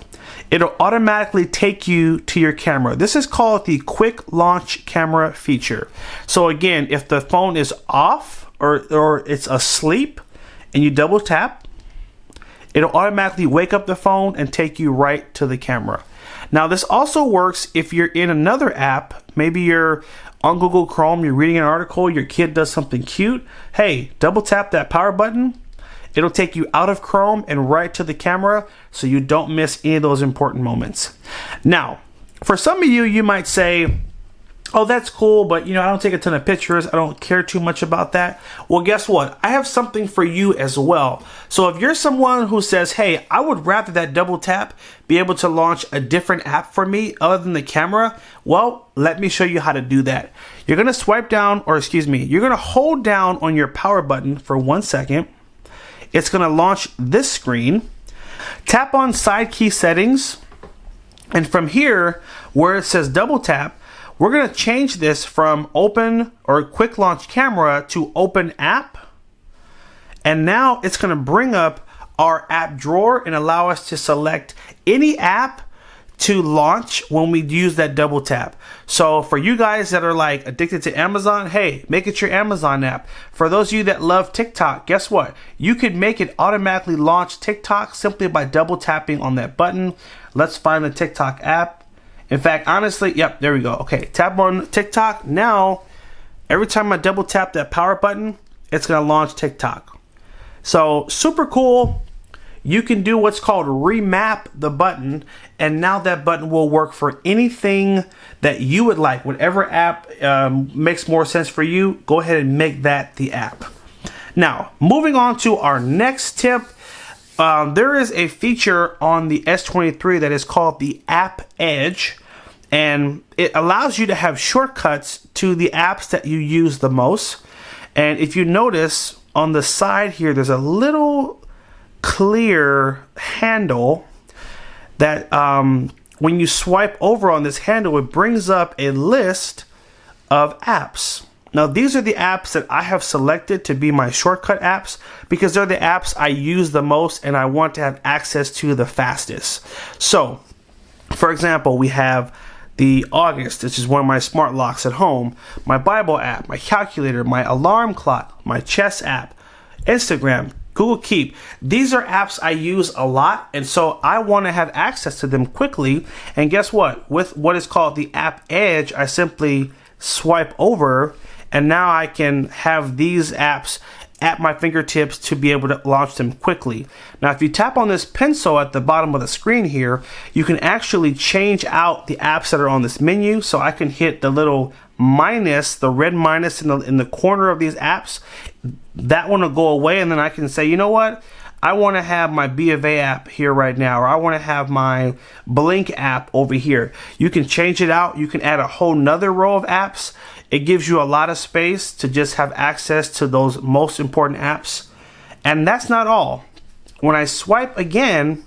Speaker 1: it'll automatically take you to your camera. This is called the quick launch camera feature. So again, if the phone is off or it's asleep and you double tap, it'll automatically wake up the phone and take you right to the camera. Now this also works if you're in another app. Maybe you're on Google Chrome, you're reading an article, your kid does something cute. Hey, double tap that power button. It'll take you out of Chrome and right to the camera so you don't miss any of those important moments. Now, for some of you, you might say, oh, that's cool, but I don't take a ton of pictures. I don't care too much about that. Well, guess what? I have something for you as well. So if you're someone who says, hey, I would rather that double tap be able to launch a different app for me other than the camera, well, let me show you how to do that. You're gonna swipe down, you're gonna hold down on your power button for 1 second. It's gonna launch this screen. Tap on side key settings. And from here, where it says double tap, we're gonna change this from open or quick launch camera to open app. And now it's gonna bring up our app drawer and allow us to select any app to launch when we use that double tap. So for you guys that are like addicted to Amazon, hey, make it your Amazon app. For those of you that love TikTok, guess what? You could make it automatically launch TikTok simply by double tapping on that button. Let's find the TikTok app. In fact, honestly, yep, there we go. Okay, tap on TikTok. Now, every time I double tap that power button, it's gonna launch TikTok. So super cool. You can do what's called remap the button, and now that button will work for anything that you would like. Whatever app makes more sense for you, go ahead and make that the app. Now, moving on to our next tip, there is a feature on the S23 that is called the App Edge, and it allows you to have shortcuts to the apps that you use the most. And if you notice on the side here, there's a little clear handle that when you swipe over on this handle, it brings up a list of apps. Now these are the apps that I have selected to be my shortcut apps because they're the apps I use the most and I want to have access to the fastest. So for example, we have the August, which is one of my smart locks at home, my Bible app, my calculator, my alarm clock, my chess app, Instagram, Google Keep. These are apps I use a lot, and so I want to have access to them quickly. And guess what? With what is called the App Edge, I simply swipe over, and now I can have these apps at my fingertips to be able to launch them quickly. Now, if you tap on this pencil at the bottom of the screen here, you can actually change out the apps that are on this menu. So I can hit the little minus, the red minus in the corner of these apps. That one will go away, and then I can say, you know what? I want to have my B of A app here right now, or I want to have my Blink app over here. You can change it out. You can add a whole nother row of apps. It gives you a lot of space to just have access to those most important apps. And that's not all. When I swipe again,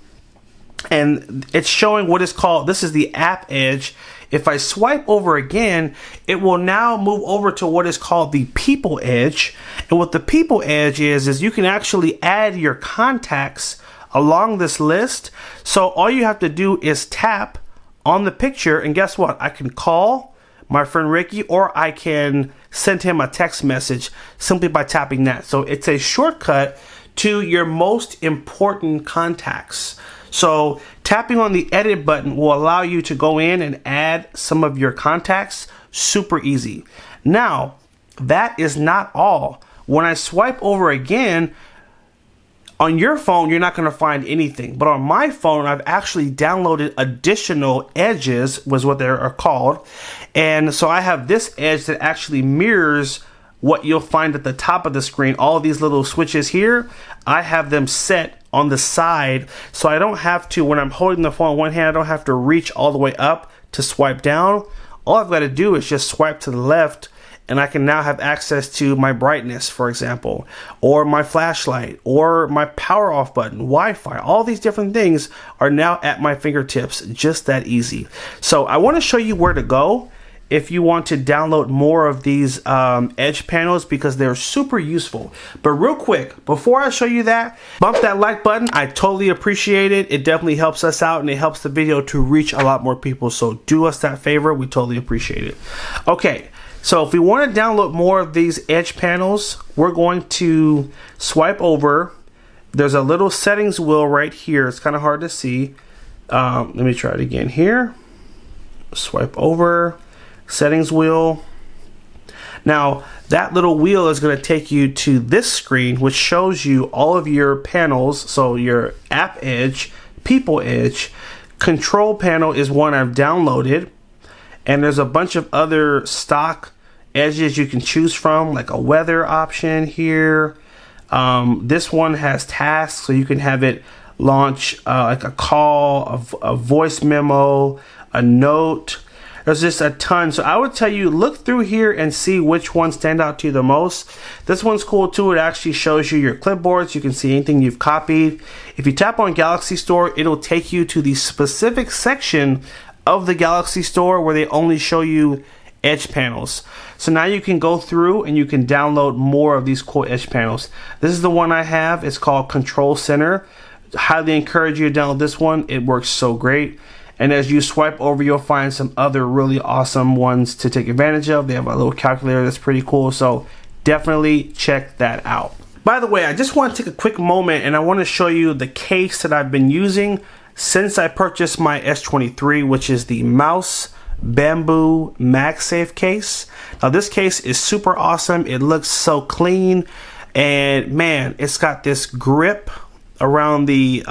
Speaker 1: and it's showing what is called, this is the App Edge. If I swipe over again, it will now move over to what is called the People Edge. And what the People Edge is you can actually add your contacts along this list. So all you have to do is tap on the picture, and guess what? I can call my friend Ricky, or I can send him a text message simply by tapping that. So it's a shortcut to your most important contacts. So tapping on the edit button will allow you to go in and add some of your contacts. Super easy. Now, that is not all. When I swipe over again, on your phone, you're not going to find anything. But on my phone, I've actually downloaded additional edges, was what they are called. And so I have this edge that actually mirrors what you'll find at the top of the screen. All of these little switches here, I have them set on the side. So I don't have to, when I'm holding the phone in one hand, I don't have to reach all the way up to swipe down. All I've got to do is just swipe to the left, and I can now have access to my brightness, for example, or my flashlight, or my power off button, Wi-Fi. All these different things are now at my fingertips, just that easy. So I want to show you where to go if you want to download more of these edge panels, because they're super useful. But real quick, before I show you that, bump that like button. I totally appreciate it. It definitely helps us out and it helps the video to reach a lot more people. So do us that favor. We totally appreciate it. Okay, so if we want to download more of these edge panels, we're going to swipe over. There's a little settings wheel right here. It's kind of hard to see. Let me try it again here. Swipe over. Settings wheel. Now that little wheel is going to take you to this screen, which shows you all of your panels. So your app edge, people edge, control panel is one I've downloaded, and there's a bunch of other stock edges you can choose from, like a weather option here. This one has tasks, so you can have it launch like a call, a voice memo, a note. There's just a ton. So I would tell you, look through here and see which ones stand out to you the most. This one's cool too. It actually shows you your clipboards. You can see anything you've copied. If you tap on Galaxy Store, it'll take you to the specific section of the Galaxy Store where they only show you edge panels. So now you can go through and you can download more of these cool edge panels. This is the one I have. It's called Control Center. Highly encourage you to download this one. It works so great. And as you swipe over, you'll find some other really awesome ones to take advantage of. They have a little calculator that's pretty cool. So definitely check that out. By the way, I just want to take a quick moment and I want to show you the case that I've been using since I purchased my S23, which is the Mouse Bamboo MagSafe case. Now this case is super awesome. It looks so clean, and man, it's got this grip around the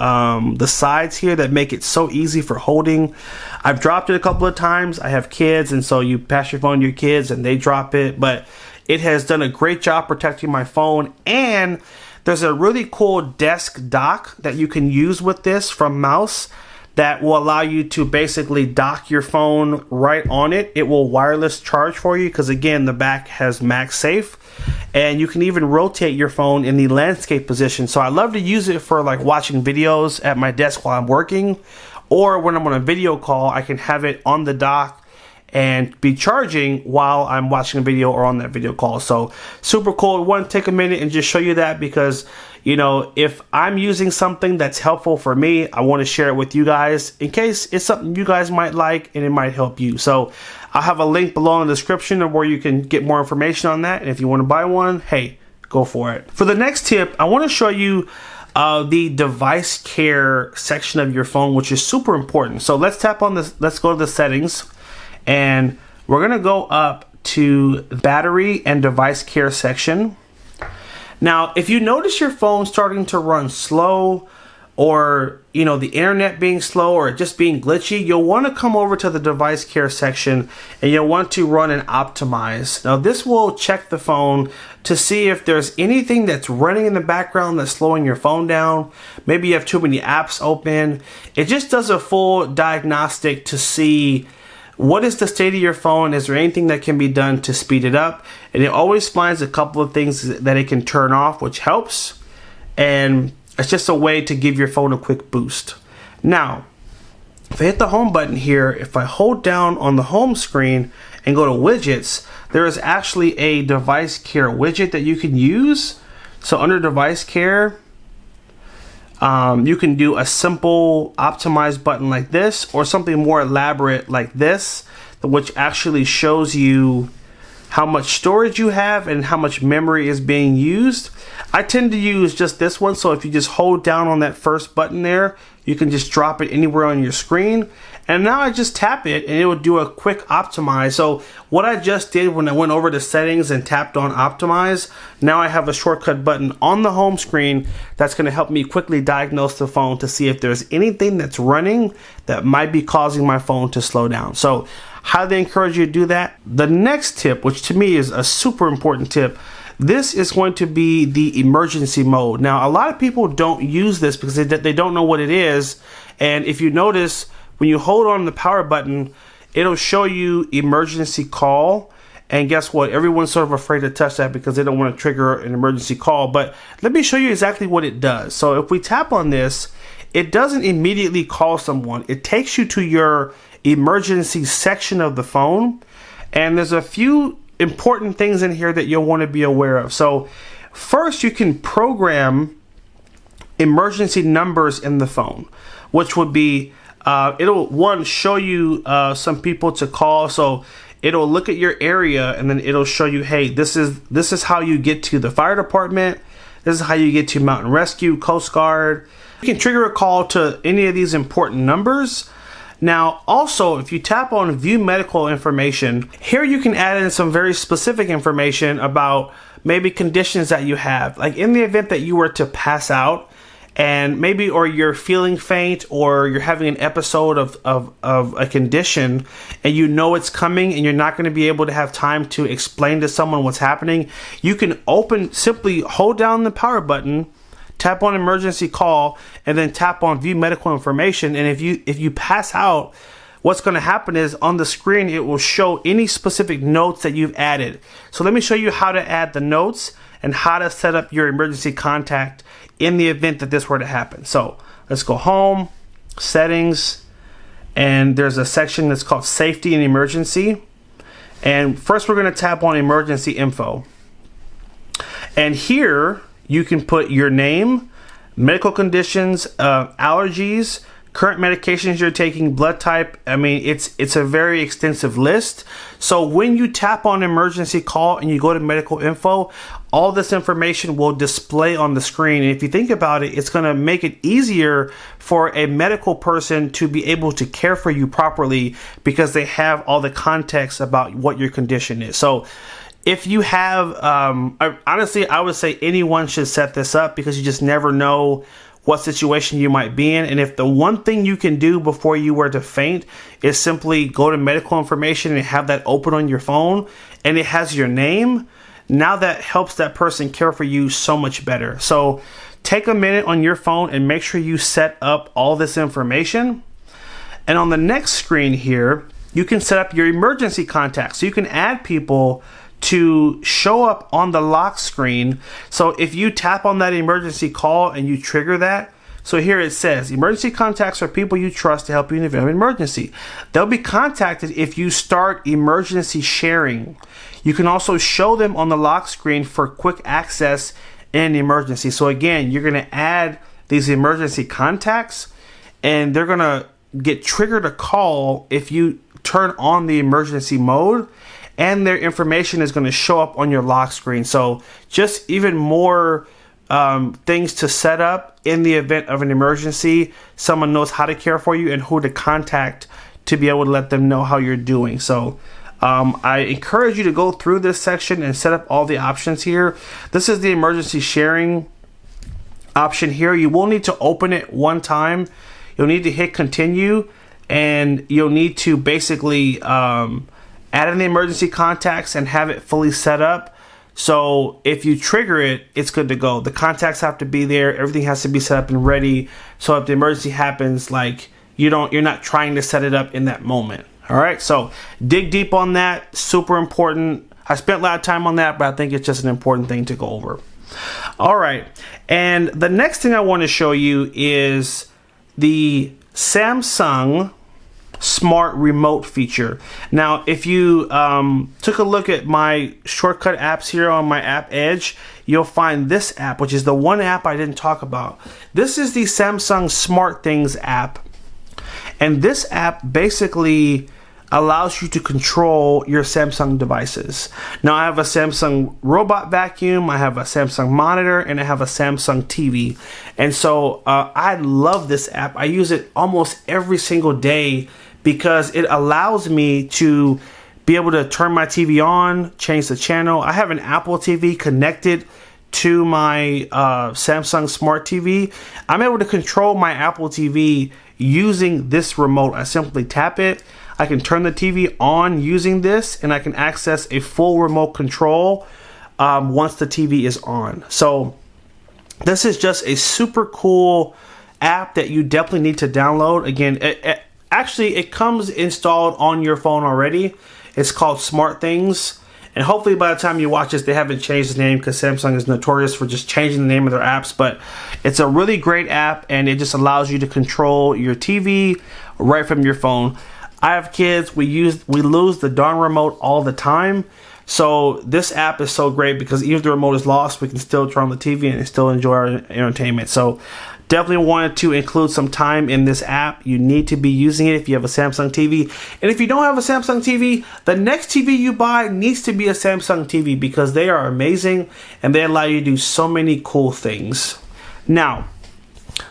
Speaker 1: sides here that make it so easy for holding. I've dropped it a couple of times. I have kids, and so you pass your phone to your kids and they drop it, but it has done a great job protecting my phone. And there's a really cool desk dock that you can use with this from Mouse that will allow you to basically dock your phone right on it. It will wireless charge for you because, again, the back has MagSafe, and you can even rotate your phone in the landscape position. So I love to use it for like watching videos at my desk while I'm working, or when I'm on a video call, I can have it on the dock and be charging while I'm watching a video or on that video call. So super cool. I want to take a minute and just show you that because, you know, if I'm using something that's helpful for me, I want to share it with you guys in case it's something you guys might like and it might help you. So I'll have a link below in the description of where you can get more information on that. And if you want to buy one, hey, go for it. For the next tip, I want to show you the device care section of your phone, which is super important. So let's tap on this. Let's go to the settings, and we're going to go up to battery and device care section. Now, if you notice your phone starting to run slow, or you know, the internet being slow or just being glitchy, you'll want to come over to the device care section and you'll want to run an optimize. Now this will check the phone to see if there's anything that's running in the background that's slowing your phone down. Maybe you have too many apps open. It just does a full diagnostic to see what is the state of your phone. Is there anything that can be done to speed it up? And it always finds a couple of things that it can turn off, which helps. And it's just a way to give your phone a quick boost. Now, if I hit the home button here, if I hold down on the home screen and go to widgets, there is actually a device care widget that you can use. So under device care, you can do a simple optimize button like this, or something more elaborate like this, which actually shows you how much storage you have and how much memory is being used. I tend to use just this one, so if you just hold down on that first button there, you can just drop it anywhere on your screen. And now I just tap it and it will do a quick optimize. So what I just did when I went over to settings and tapped on optimize, now I have a shortcut button on the home screen that's going to help me quickly diagnose the phone to see if there's anything that's running that might be causing my phone to slow down. So highly encourage you to do that. The next tip, which to me is a super important tip, this is going to be the emergency mode. Now, a lot of people don't use this because they don't know what it is. And if you notice, when you hold on the power button, it'll show you emergency call. And guess what? Everyone's sort of afraid to touch that because they don't want to trigger an emergency call. But let me show you exactly what it does. So if we tap on this, it doesn't immediately call someone. It takes you to your emergency section of the phone, And there's a few important things in here that you'll want to be aware of. So first, you can program emergency numbers in the phone, which would be it'll show you some people to call. So it'll look at your area and then it'll show you, hey, this is how you get to the fire department. This is how you get to Mountain Rescue, Coast Guard. You can trigger a call to any of these important numbers. Now, also, if you tap on View Medical Information, here you can add in some very specific information about maybe conditions that you have. Like in the event that you were to pass out, and maybe, or you're feeling faint, or you're having an episode of a condition, and you know it's coming, and you're not going to be able to have time to explain to someone what's happening, you can simply hold down the power button, tap on emergency call, and then tap on View Medical Information. And if you pass out, what's going to happen is on the screen it will show any specific notes that you've added. So let me show you how to add the notes and how to set up your emergency contact in the event that this were to happen. So let's go home, settings, and there's a section that's called Safety and Emergency. And first we're going to tap on Emergency Info. And here you can put your name, medical conditions, allergies, current medications you're taking, blood type. I mean, it's a very extensive list. So when you tap on emergency call and you go to medical info, all this information will display on the screen. And if you think about it, it's going to make it easier for a medical person to be able to care for you properly because they have all the context about what your condition is. So if you have, honestly, I would say anyone should set this up because you just never know what situation you might be in. And if the one thing you can do before you were to faint is simply go to medical information and have that open on your phone and it has your name, now that helps that person care for you so much better. So take a minute on your phone and make sure you set up all this information. And on the next screen here, you can set up your emergency contacts. So you can add people to show up on the lock screen. So if you tap on that emergency call and you trigger that, so here it says emergency contacts are people you trust to help you in the event of an emergency. They'll be contacted if you start emergency sharing. You can also show them on the lock screen for quick access in an emergency. So again, you're going to add these emergency contacts and they're going to get triggered a call if you turn on the emergency mode, and their information is going to show up on your lock screen. So just even more things to set up in the event of an emergency. Someone knows how to care for you and who to contact to be able to let them know how you're doing. So I encourage you to go through this section and set up all the options here. This is the emergency sharing option here. You will need to open it one time. You'll need to hit continue, and you'll need to basically add in the emergency contacts and have it fully set up. So if you trigger it, it's good to go. The contacts have to be there. Everything has to be set up and ready. So if the emergency happens, like you're not trying to set it up in that moment. All right. So dig deep on that. Super important. I spent a lot of time on that, but I think it's just an important thing to go over. All right. And the next thing I want to show you is the Samsung Smart Remote feature. Now, if you took a look at my shortcut apps here on my app Edge, you'll find this app, which is the one app I didn't talk about. This is the Samsung Smart Things app. And this app basically allows you to control your Samsung devices. Now, I have a Samsung robot vacuum, I have a Samsung monitor, and I have a Samsung TV. And so I love this app. I use it almost every single day because it allows me to be able to turn my TV on, change the channel. I have an Apple TV connected to my Samsung Smart TV. I'm able to control my Apple TV using this remote. I simply tap it. I can turn the TV on using this, and I can access a full remote control once the TV is on. So this is just a super cool app that you definitely need to download. Again, actually, it comes installed on your phone already. It's called Smart Things. And hopefully by the time you watch this, they haven't changed the name because Samsung is notorious for just changing the name of their apps. But it's a really great app, and it just allows you to control your TV right from your phone. I have kids. We lose the darn remote all the time. So this app is so great because even if the remote is lost, we can still turn on the TV and still enjoy our entertainment. So definitely wanted to include some time in this app. You need to be using it if you have a Samsung TV. And if you don't have a Samsung TV, the next TV you buy needs to be a Samsung TV because they are amazing and they allow you to do so many cool things. Now,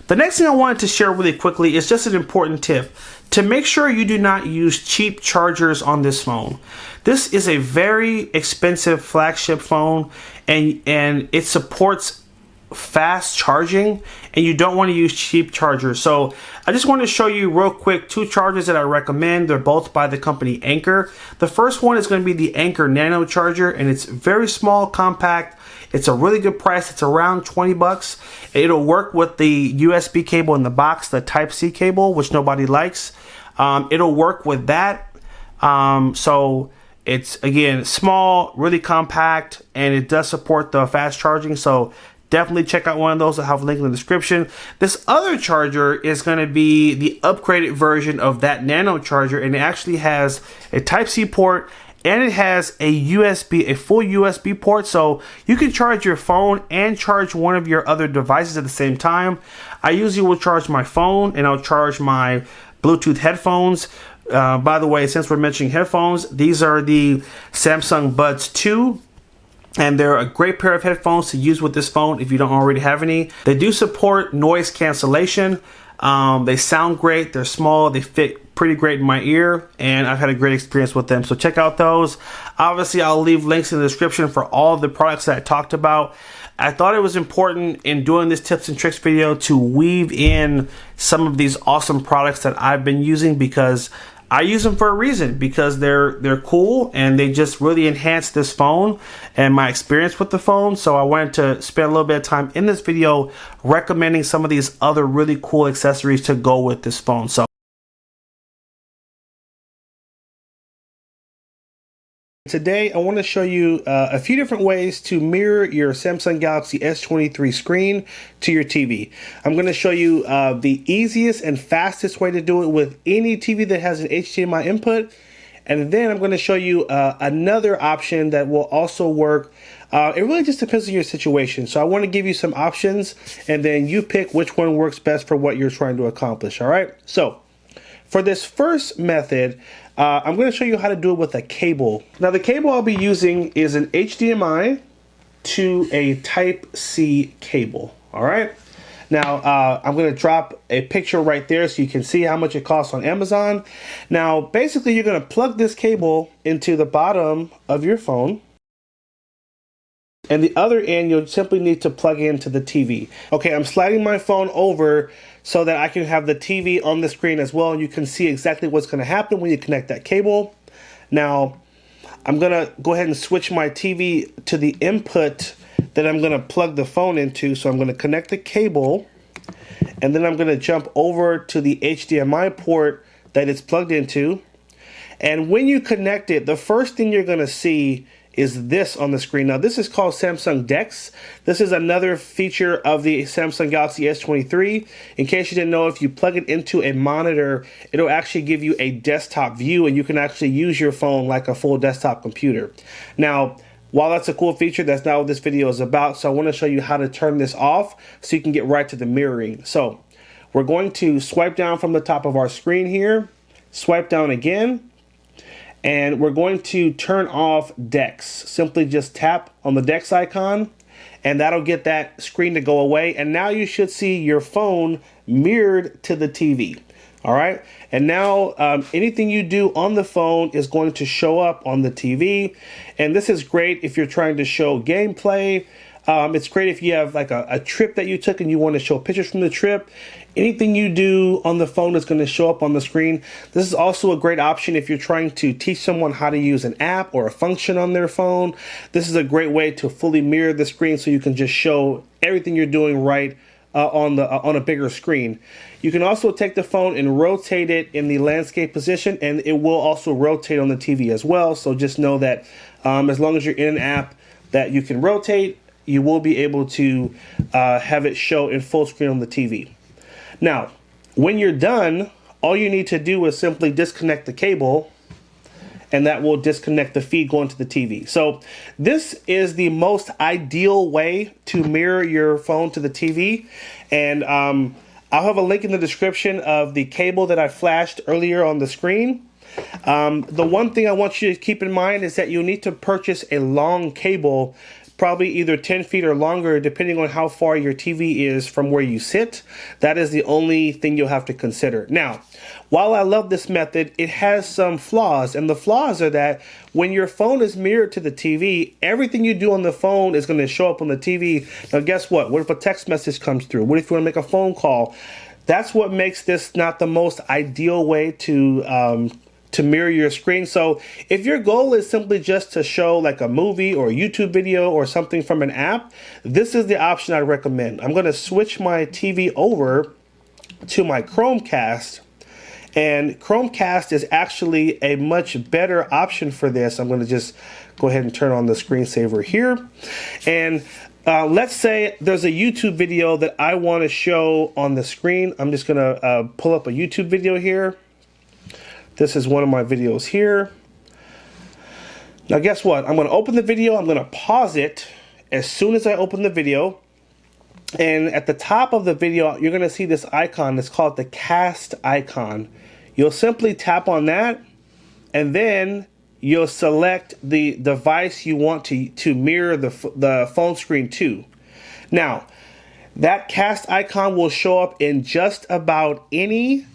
Speaker 1: the next thing I wanted to share really quickly is just an important tip. To make sure you do not use cheap chargers on this phone. This is a very expensive flagship phone and it supports fast charging and you don't want to use cheap chargers. So I just want to show you real quick 2 chargers that I recommend. They're both by the company Anker. The first one is going to be the Anker Nano charger and it's very small, compact. It's a really good price. It's around 20 bucks. It'll work with the USB cable in the box, the Type-C cable, which nobody likes. It'll work with that. So it's, again, small, really compact, and it does support the fast charging. So definitely check out one of those. I'll have a link in the description. This other charger is going to be the upgraded version of that Nano charger, and it actually has a Type-C port and it has a full USB port, so you can charge your phone and charge one of your other devices at the same time. I usually will charge my phone and I'll charge my Bluetooth headphones. By the way, since we're mentioning headphones, these are the Samsung Buds 2. And they're a great pair of headphones to use with this phone if you don't already have any. They do support noise cancellation. They sound great. They're small. They fit pretty great in my ear. And I've had a great experience with them. So check out those. Obviously, I'll leave links in the description for all the products that I talked about. I thought it was important in doing this tips and tricks video to weave in some of these awesome products that I've been using because I use them for a reason, because they're cool and they just really enhance this phone and my experience with the phone. So I wanted to spend a little bit of time in this video recommending some of these other really cool accessories to go with this phone. So today I want to show you a few different ways to mirror your Samsung Galaxy S23 screen to your TV. I'm going to show you the easiest and fastest way to do it with any TV that has an HDMI input. And then I'm going to show you another option that will also work. It really just depends on your situation. So I want to give you some options and then you pick which one works best for what you're trying to accomplish. All right. So for this first method, I'm going to show you how to do it with a cable. Now the cable I'll be using is an HDMI to a Type-C cable. All right. Now I'm going to drop a picture right there so you can see how much it costs on Amazon. Now basically you're going to plug this cable into the bottom of your phone. And the other end, you'll simply need to plug into the TV. Okay, I'm sliding my phone over so that I can have the TV on the screen as well. And you can see exactly what's going to happen when you connect that cable. Now, I'm going to go ahead and switch my TV to the input that I'm going to plug the phone into. So I'm going to connect the cable. And then I'm going to jump over to the HDMI port that it's plugged into. And when you connect it, the first thing you're going to see is this on the screen. Now this is called Samsung DeX. This is another feature of the Samsung Galaxy S23. In case you didn't know, if you plug it into a monitor, it'll actually give you a desktop view and you can actually use your phone like a full desktop computer. Now, while that's a cool feature, that's not what this video is about. So I want to show you how to turn this off so you can get right to the mirroring. So we're going to swipe down from the top of our screen here, swipe down again, and we're going to turn off DeX. Simply just tap on the DeX icon and that'll get that screen to go away. And now you should see your phone mirrored to the TV. All right. And now anything you do on the phone is going to show up on the TV. And this is great if you're trying to show gameplay. It's great if you have like a trip that you took and you want to show pictures from the trip. Anything you do on the phone is going to show up on the screen. This is also a great option if you're trying to teach someone how to use an app or a function on their phone. This is a great way to fully mirror the screen so you can just show everything you're doing right on a bigger screen. You can also take the phone and rotate it in the landscape position, and it will also rotate on the TV as well. So just know that as long as you're in an app that you can rotate, you will be able to have it show in full screen on the TV. Now, when you're done all you need to do is simply disconnect the cable, and that will disconnect the feed going to the TV. So this is the most ideal way to mirror your phone to the TV. And I'll have a link in the description of the cable that I flashed earlier on the screen. The one thing I want you to keep in mind is that you need to purchase a long cable, probably either 10 feet or longer, depending on how far your TV is from where you sit. That is the only thing you'll have to consider. Now, while I love this method, it has some flaws, and the flaws are that when your phone is mirrored to the TV, everything you do on the phone is going to show up on the TV. Now, guess what? What if a text message comes through? What if you want to make a phone call? That's what makes this not the most ideal way to mirror your screen. So if your goal is simply just to show like a movie or a YouTube video or something from an app, this is the option I recommend. I'm going to switch my TV over to my Chromecast, and Chromecast is actually a much better option for this. I'm going to just go ahead and turn on the screensaver here. And let's say there's a YouTube video that I want to show on the screen. I'm just going to pull up a YouTube video here. This is one of my videos here. Now guess what? I'm going to open the video. I'm going to pause it as soon as I open the video. And at the top of the video, you're going to see this icon. It's called the cast icon. You'll simply tap on that, and then you'll select the device you want to mirror the phone screen to. Now, that cast icon will show up in just about any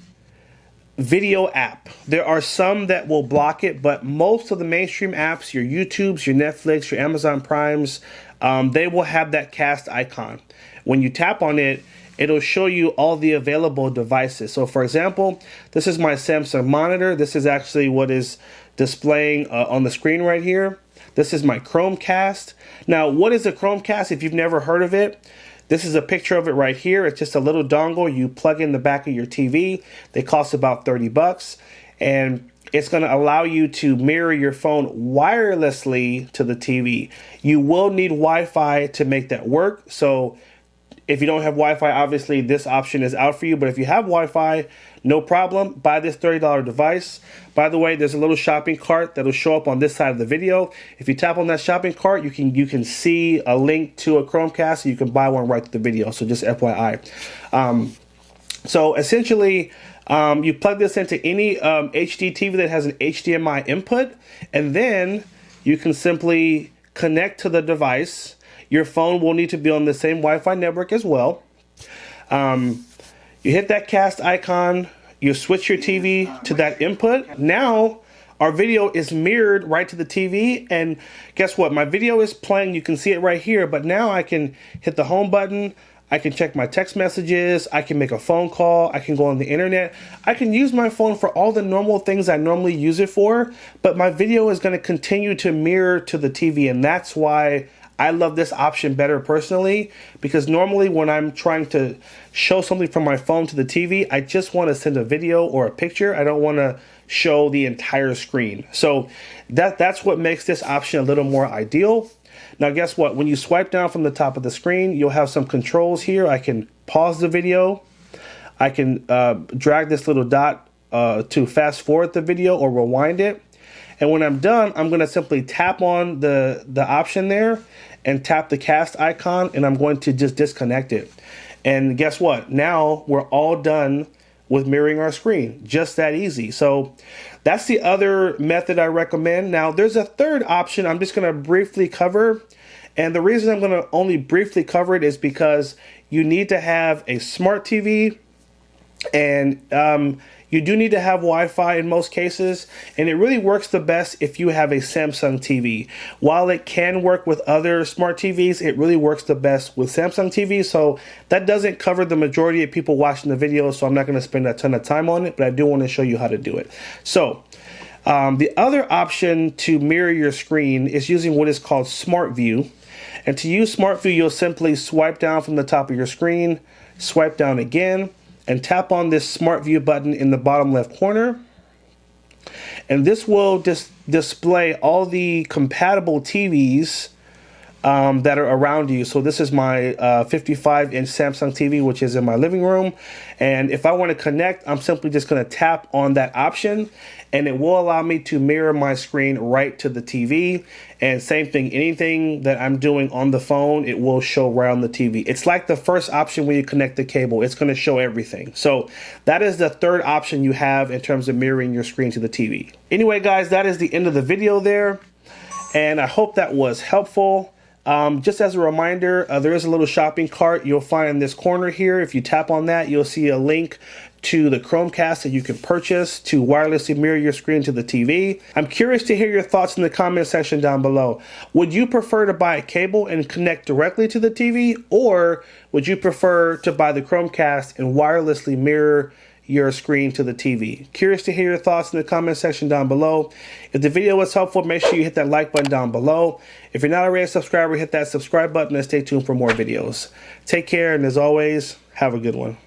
Speaker 1: video app. There are some that will block it, but most of the mainstream apps, your YouTubes, your Netflix, your Amazon Primes, they will have that cast icon. When you tap on it, it'll show you all the available devices. So for example, this is my Samsung monitor. This is actually what is displaying on the screen right here. This is my Chromecast. Now, what is a Chromecast if you've never heard of it? This is a picture of it right here. It's just a little dongle you plug in the back of your TV. They cost about 30 bucks. And it's going to allow you to mirror your phone wirelessly to the TV. You will need Wi-Fi to make that work. So if you don't have Wi-Fi, obviously this option is out for you. But if you have Wi-Fi, no problem. Buy this $30 device. By the way, there's a little shopping cart that'll show up on this side of the video. If you tap on that shopping cart, you can see a link to a Chromecast, and you can buy one right to the video. So just FYI. So essentially, you plug this into any HD TV that has an HDMI input, and then you can simply connect to the device. Your phone will need to be on the same Wi-Fi network as well. You hit that cast icon, you switch your TV to that input. Now our video is mirrored right to the TV, and guess what? My video is playing. You can see it right here, but now I can hit the home button. I can check my text messages. I can make a phone call. I can go on the internet. I can use my phone for all the normal things I normally use it for, but my video is going to continue to mirror to the TV, and that's why I love this option better personally, because normally when I'm trying to show something from my phone to the TV, I just want to send a video or a picture. I don't want to show the entire screen. So that's what makes this option a little more ideal. Now guess what? When you swipe down from the top of the screen, you'll have some controls here. I can pause the video. I can drag this little dot to fast forward the video or rewind it. And when I'm done, I'm going to simply tap on the option there and tap the cast icon, and I'm going to just disconnect it. And guess what? Now we're all done with mirroring our screen. Just that easy. So that's the other method I recommend. Now there's a third option I'm just going to briefly cover. And the reason I'm going to only briefly cover it is because you need to have a smart TV, and you do need to have Wi-Fi in most cases, and it really works the best if you have a Samsung TV. While it can work with other smart TVs, it really works the best with Samsung TV. So that doesn't cover the majority of people watching the video, so I'm not going to spend a ton of time on it, but I do want to show you how to do it. So the other option to mirror your screen is using what is called Smart View. And to use Smart View, you'll simply swipe down from the top of your screen, swipe down again, and tap on this Smart View button in the bottom left corner. And this will display all the compatible TVs that are around you. So this is my 55-inch Samsung TV, which is in my living room. And if I want to connect, I'm simply just going to tap on that option, and it will allow me to mirror my screen right to the TV. And same thing, anything that I'm doing on the phone, it will show right on the TV. It's like the first option when you connect the cable. It's going to show everything. So that is the third option you have in terms of mirroring your screen to the TV. Anyway, guys, that is the end of the video there. And I hope that was helpful. Just as a reminder, there is a little shopping cart you'll find in this corner here. If you tap on that, you'll see a link to the Chromecast that you can purchase to wirelessly mirror your screen to the TV. I'm curious to hear your thoughts in the comment section down below. Would you prefer to buy a cable and connect directly to the TV, or would you prefer to buy the Chromecast and wirelessly mirror your screen to the TV? Curious to hear your thoughts in the comment section down below. If the video was helpful, make sure you hit that like button down below. If you're not already a subscriber, hit that subscribe button and stay tuned for more videos. Take care, and as always, have a good one.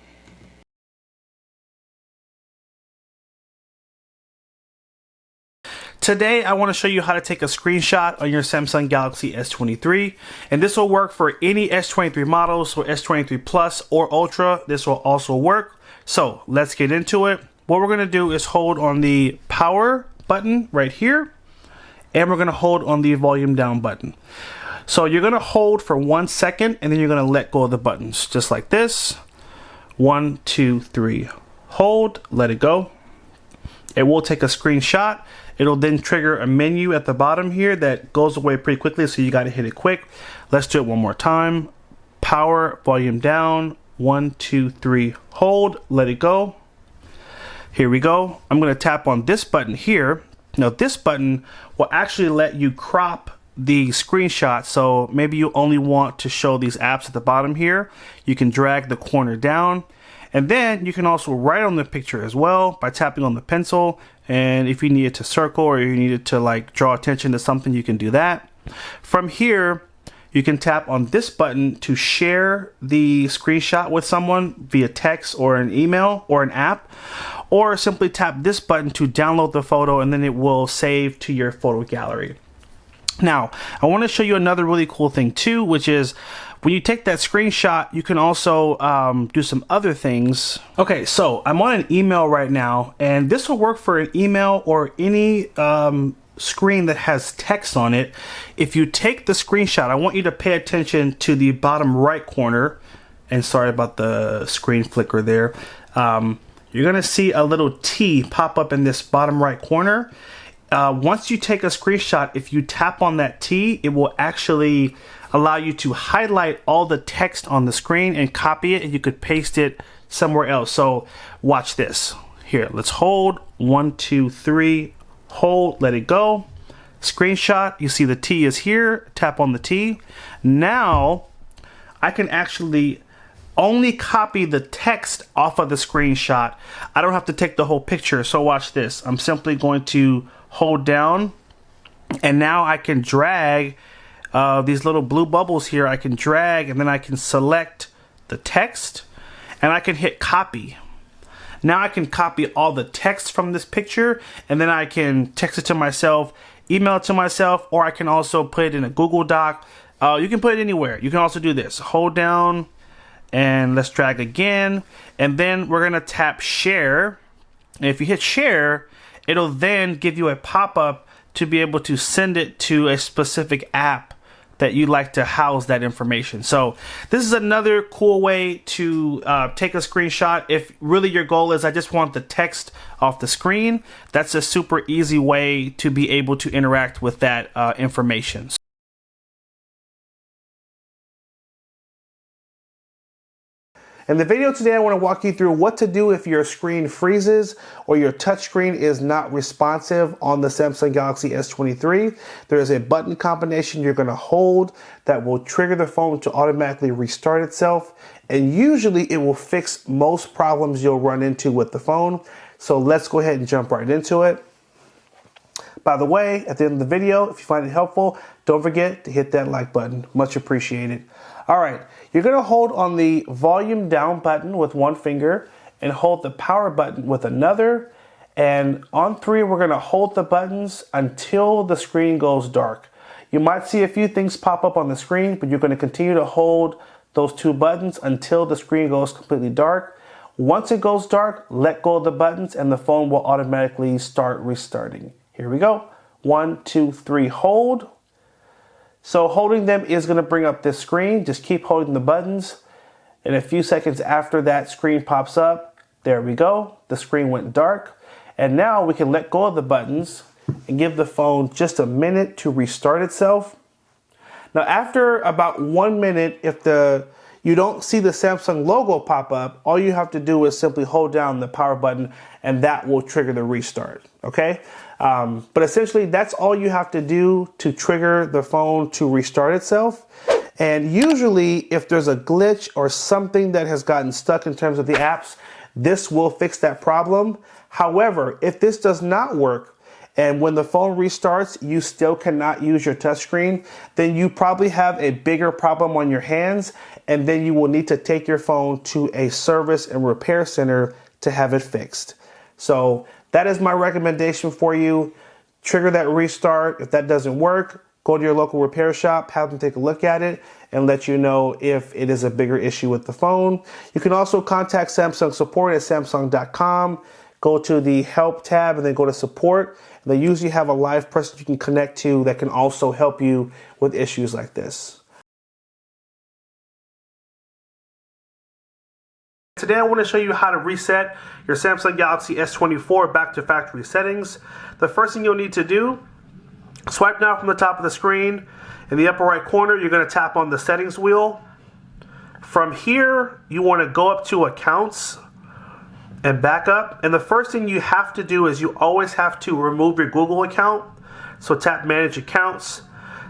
Speaker 1: Today, I want to show you how to take a screenshot on your Samsung Galaxy S23, and this will work for any S23 model, so S23 Plus or Ultra. This will also work. So let's get into it. What we're going to do is hold on the power button right here, and we're going to hold on the volume down button. So you're going to hold for 1 second, and then you're going to let go of the buttons, just like this. 1, 2, 3. Hold, let it go. It will take a screenshot. It'll then trigger a menu at the bottom here that goes away pretty quickly, so you got to hit it quick. Let's do it one more time. Power, volume down. 1, 2, 3, hold, let it go. Here we go. I'm going to tap on this button here. Now this button will actually let you crop the screenshot. So maybe you only want to show these apps at the bottom here. You can drag the corner down, and then you can also write on the picture as well by tapping on the pencil. And if you needed to circle, or you needed to like draw attention to something, you can do that. From here, you can tap on this button to share the screenshot with someone via text or an email or an app, or simply tap this button to download the photo, and then it will save to your photo gallery. Now, I want to show you another really cool thing too, which is when you take that screenshot, you can also do some other things. Okay, so I'm on an email right now, and this will work for an email or any screen that has text on it. If you take the screenshot, I want you to pay attention to the bottom right corner, and sorry about the screen flicker there. You're gonna see a little T pop up in this bottom right corner. Once you take a screenshot, if you tap on that T, it will actually allow you to highlight all the text on the screen and copy it, and you could paste it somewhere else. So watch this. Here, let's hold. 1, 2, 3. Hold, let it go. Screenshot, you see the T is here. Tap on the T. Now I can actually only copy the text off of the screenshot. I don't have to take the whole picture. So watch this. I'm simply going to hold down, and now I can drag these little blue bubbles here. I can drag, and then I can select the text, and I can hit copy. Now I can copy all the text from this picture, and then I can text it to myself, email it to myself, or I can also put it in a Google Doc. You can put it anywhere. You can also do this. Hold down, and let's drag again, and then we're gonna tap share. And if you hit share, it'll then give you a pop-up to be able to send it to a specific app that you'd like to house that information. So this is another cool way to take a screenshot. If really your goal is, I just want the text off the screen, that's a super easy way to be able to interact with that information. In the video today, I want to walk you through what to do if your screen freezes or your touchscreen is not responsive on the Samsung Galaxy S23. There is a button combination you're going to hold that will trigger the phone to automatically restart itself, and usually it will fix most problems you'll run into with the phone. So let's go ahead and jump right into it. By the way, at the end of the video, if you find it helpful, don't forget to hit that like button. Much appreciated. All right, you're gonna hold on the volume down button with one finger and hold the power button with another. And on 3, we're gonna hold the buttons until the screen goes dark. You might see a few things pop up on the screen, but you're going to continue to hold those two buttons until the screen goes completely dark. Once it goes dark, let go of the buttons and the phone will automatically start restarting. Here we go. 1, 2, 3, hold. So holding them is going to bring up this screen. Just keep holding the buttons. And a few seconds after that screen pops up, there we go. The screen went dark. And now we can let go of the buttons and give the phone just a minute to restart itself. Now after about 1 minute, if you don't see the Samsung logo pop up, all you have to do is simply hold down the power button and that will trigger the restart, okay? But essentially that's all you have to do to trigger the phone to restart itself. And usually if there's a glitch or something that has gotten stuck in terms of the apps, this will fix that problem. However, if this does not work, and when the phone restarts, you still cannot use your touchscreen, then you probably have a bigger problem on your hands, and then you will need to take your phone to a service and repair center to have it fixed. So that is my recommendation for you. Trigger that restart. If that doesn't work, go to your local repair shop, have them take a look at it, and let you know if it is a bigger issue with the phone. You can also contact Samsung support at samsung.com. Go to the help tab and then go to support. They usually have a live person you can connect to that can also help you with issues like this. Today I want to show you how to reset your Samsung Galaxy S24 back to factory settings. The first thing you'll need to do, swipe down from the top of the screen. In the upper right corner, you're going to tap on the settings wheel. From here, you want to go up to accounts and backup. And the first thing you have to do is you always have to remove your Google account. So tap manage accounts,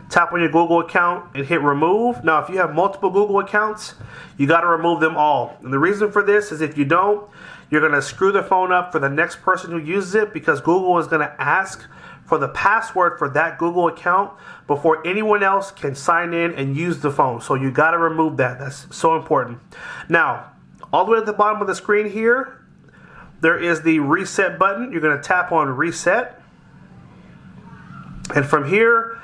Speaker 1: tap on your Google account and hit remove. Now if you have multiple Google accounts, you got to remove them all. And the reason for this is if you don't, you're going to screw the phone up for the next person who uses it, because Google is going to ask for the password for that Google account before anyone else can sign in and use the phone. So you got to remove that. That's so important. Now, all the way at the bottom of the screen here, there is the reset button. You're going to tap on reset. And from here,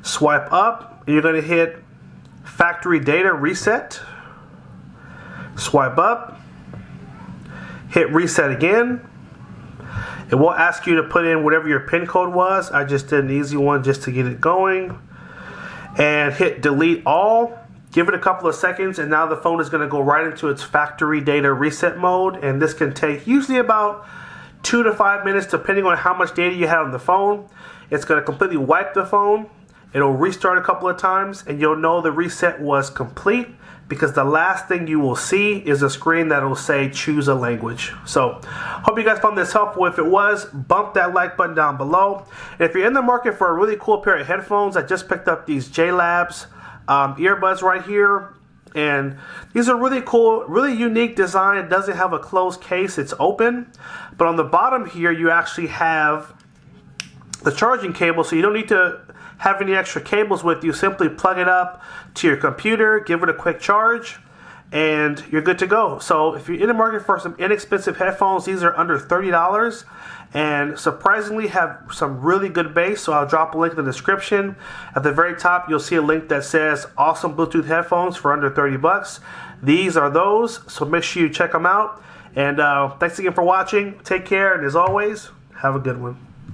Speaker 1: swipe up. And you're going to hit factory data reset. Swipe up. Hit reset again. It will ask you to put in whatever your PIN code was. I just did an easy one just to get it going. And hit delete all. Give it a couple of seconds and now the phone is going to go right into its factory data reset mode. And this can take usually about 2 to 5 minutes depending on how much data you have on the phone. It's going to completely wipe the phone. It'll restart a couple of times and you'll know the reset was complete, because the last thing you will see is a screen that will say choose a language. So hope you guys found this helpful. If it was, bump that like button down below. And if you're in the market for a really cool pair of headphones, I just picked up these JLabs earbuds right here, and these are really cool, really unique design. It doesn't have a closed case, it's open, but on the bottom here you actually have the charging cable, so you don't need to have any extra cables with you. Simply plug it up to your computer, give it a quick charge, and you're good to go. So if you're in the market for some inexpensive headphones, these are under $30 and surprisingly have some really good bass. So I'll drop a link in the description. At the very top, you'll see a link that says awesome Bluetooth headphones for under 30 bucks. These are those, so make sure you check them out. And thanks again for watching. Take care, and as always, have a good one.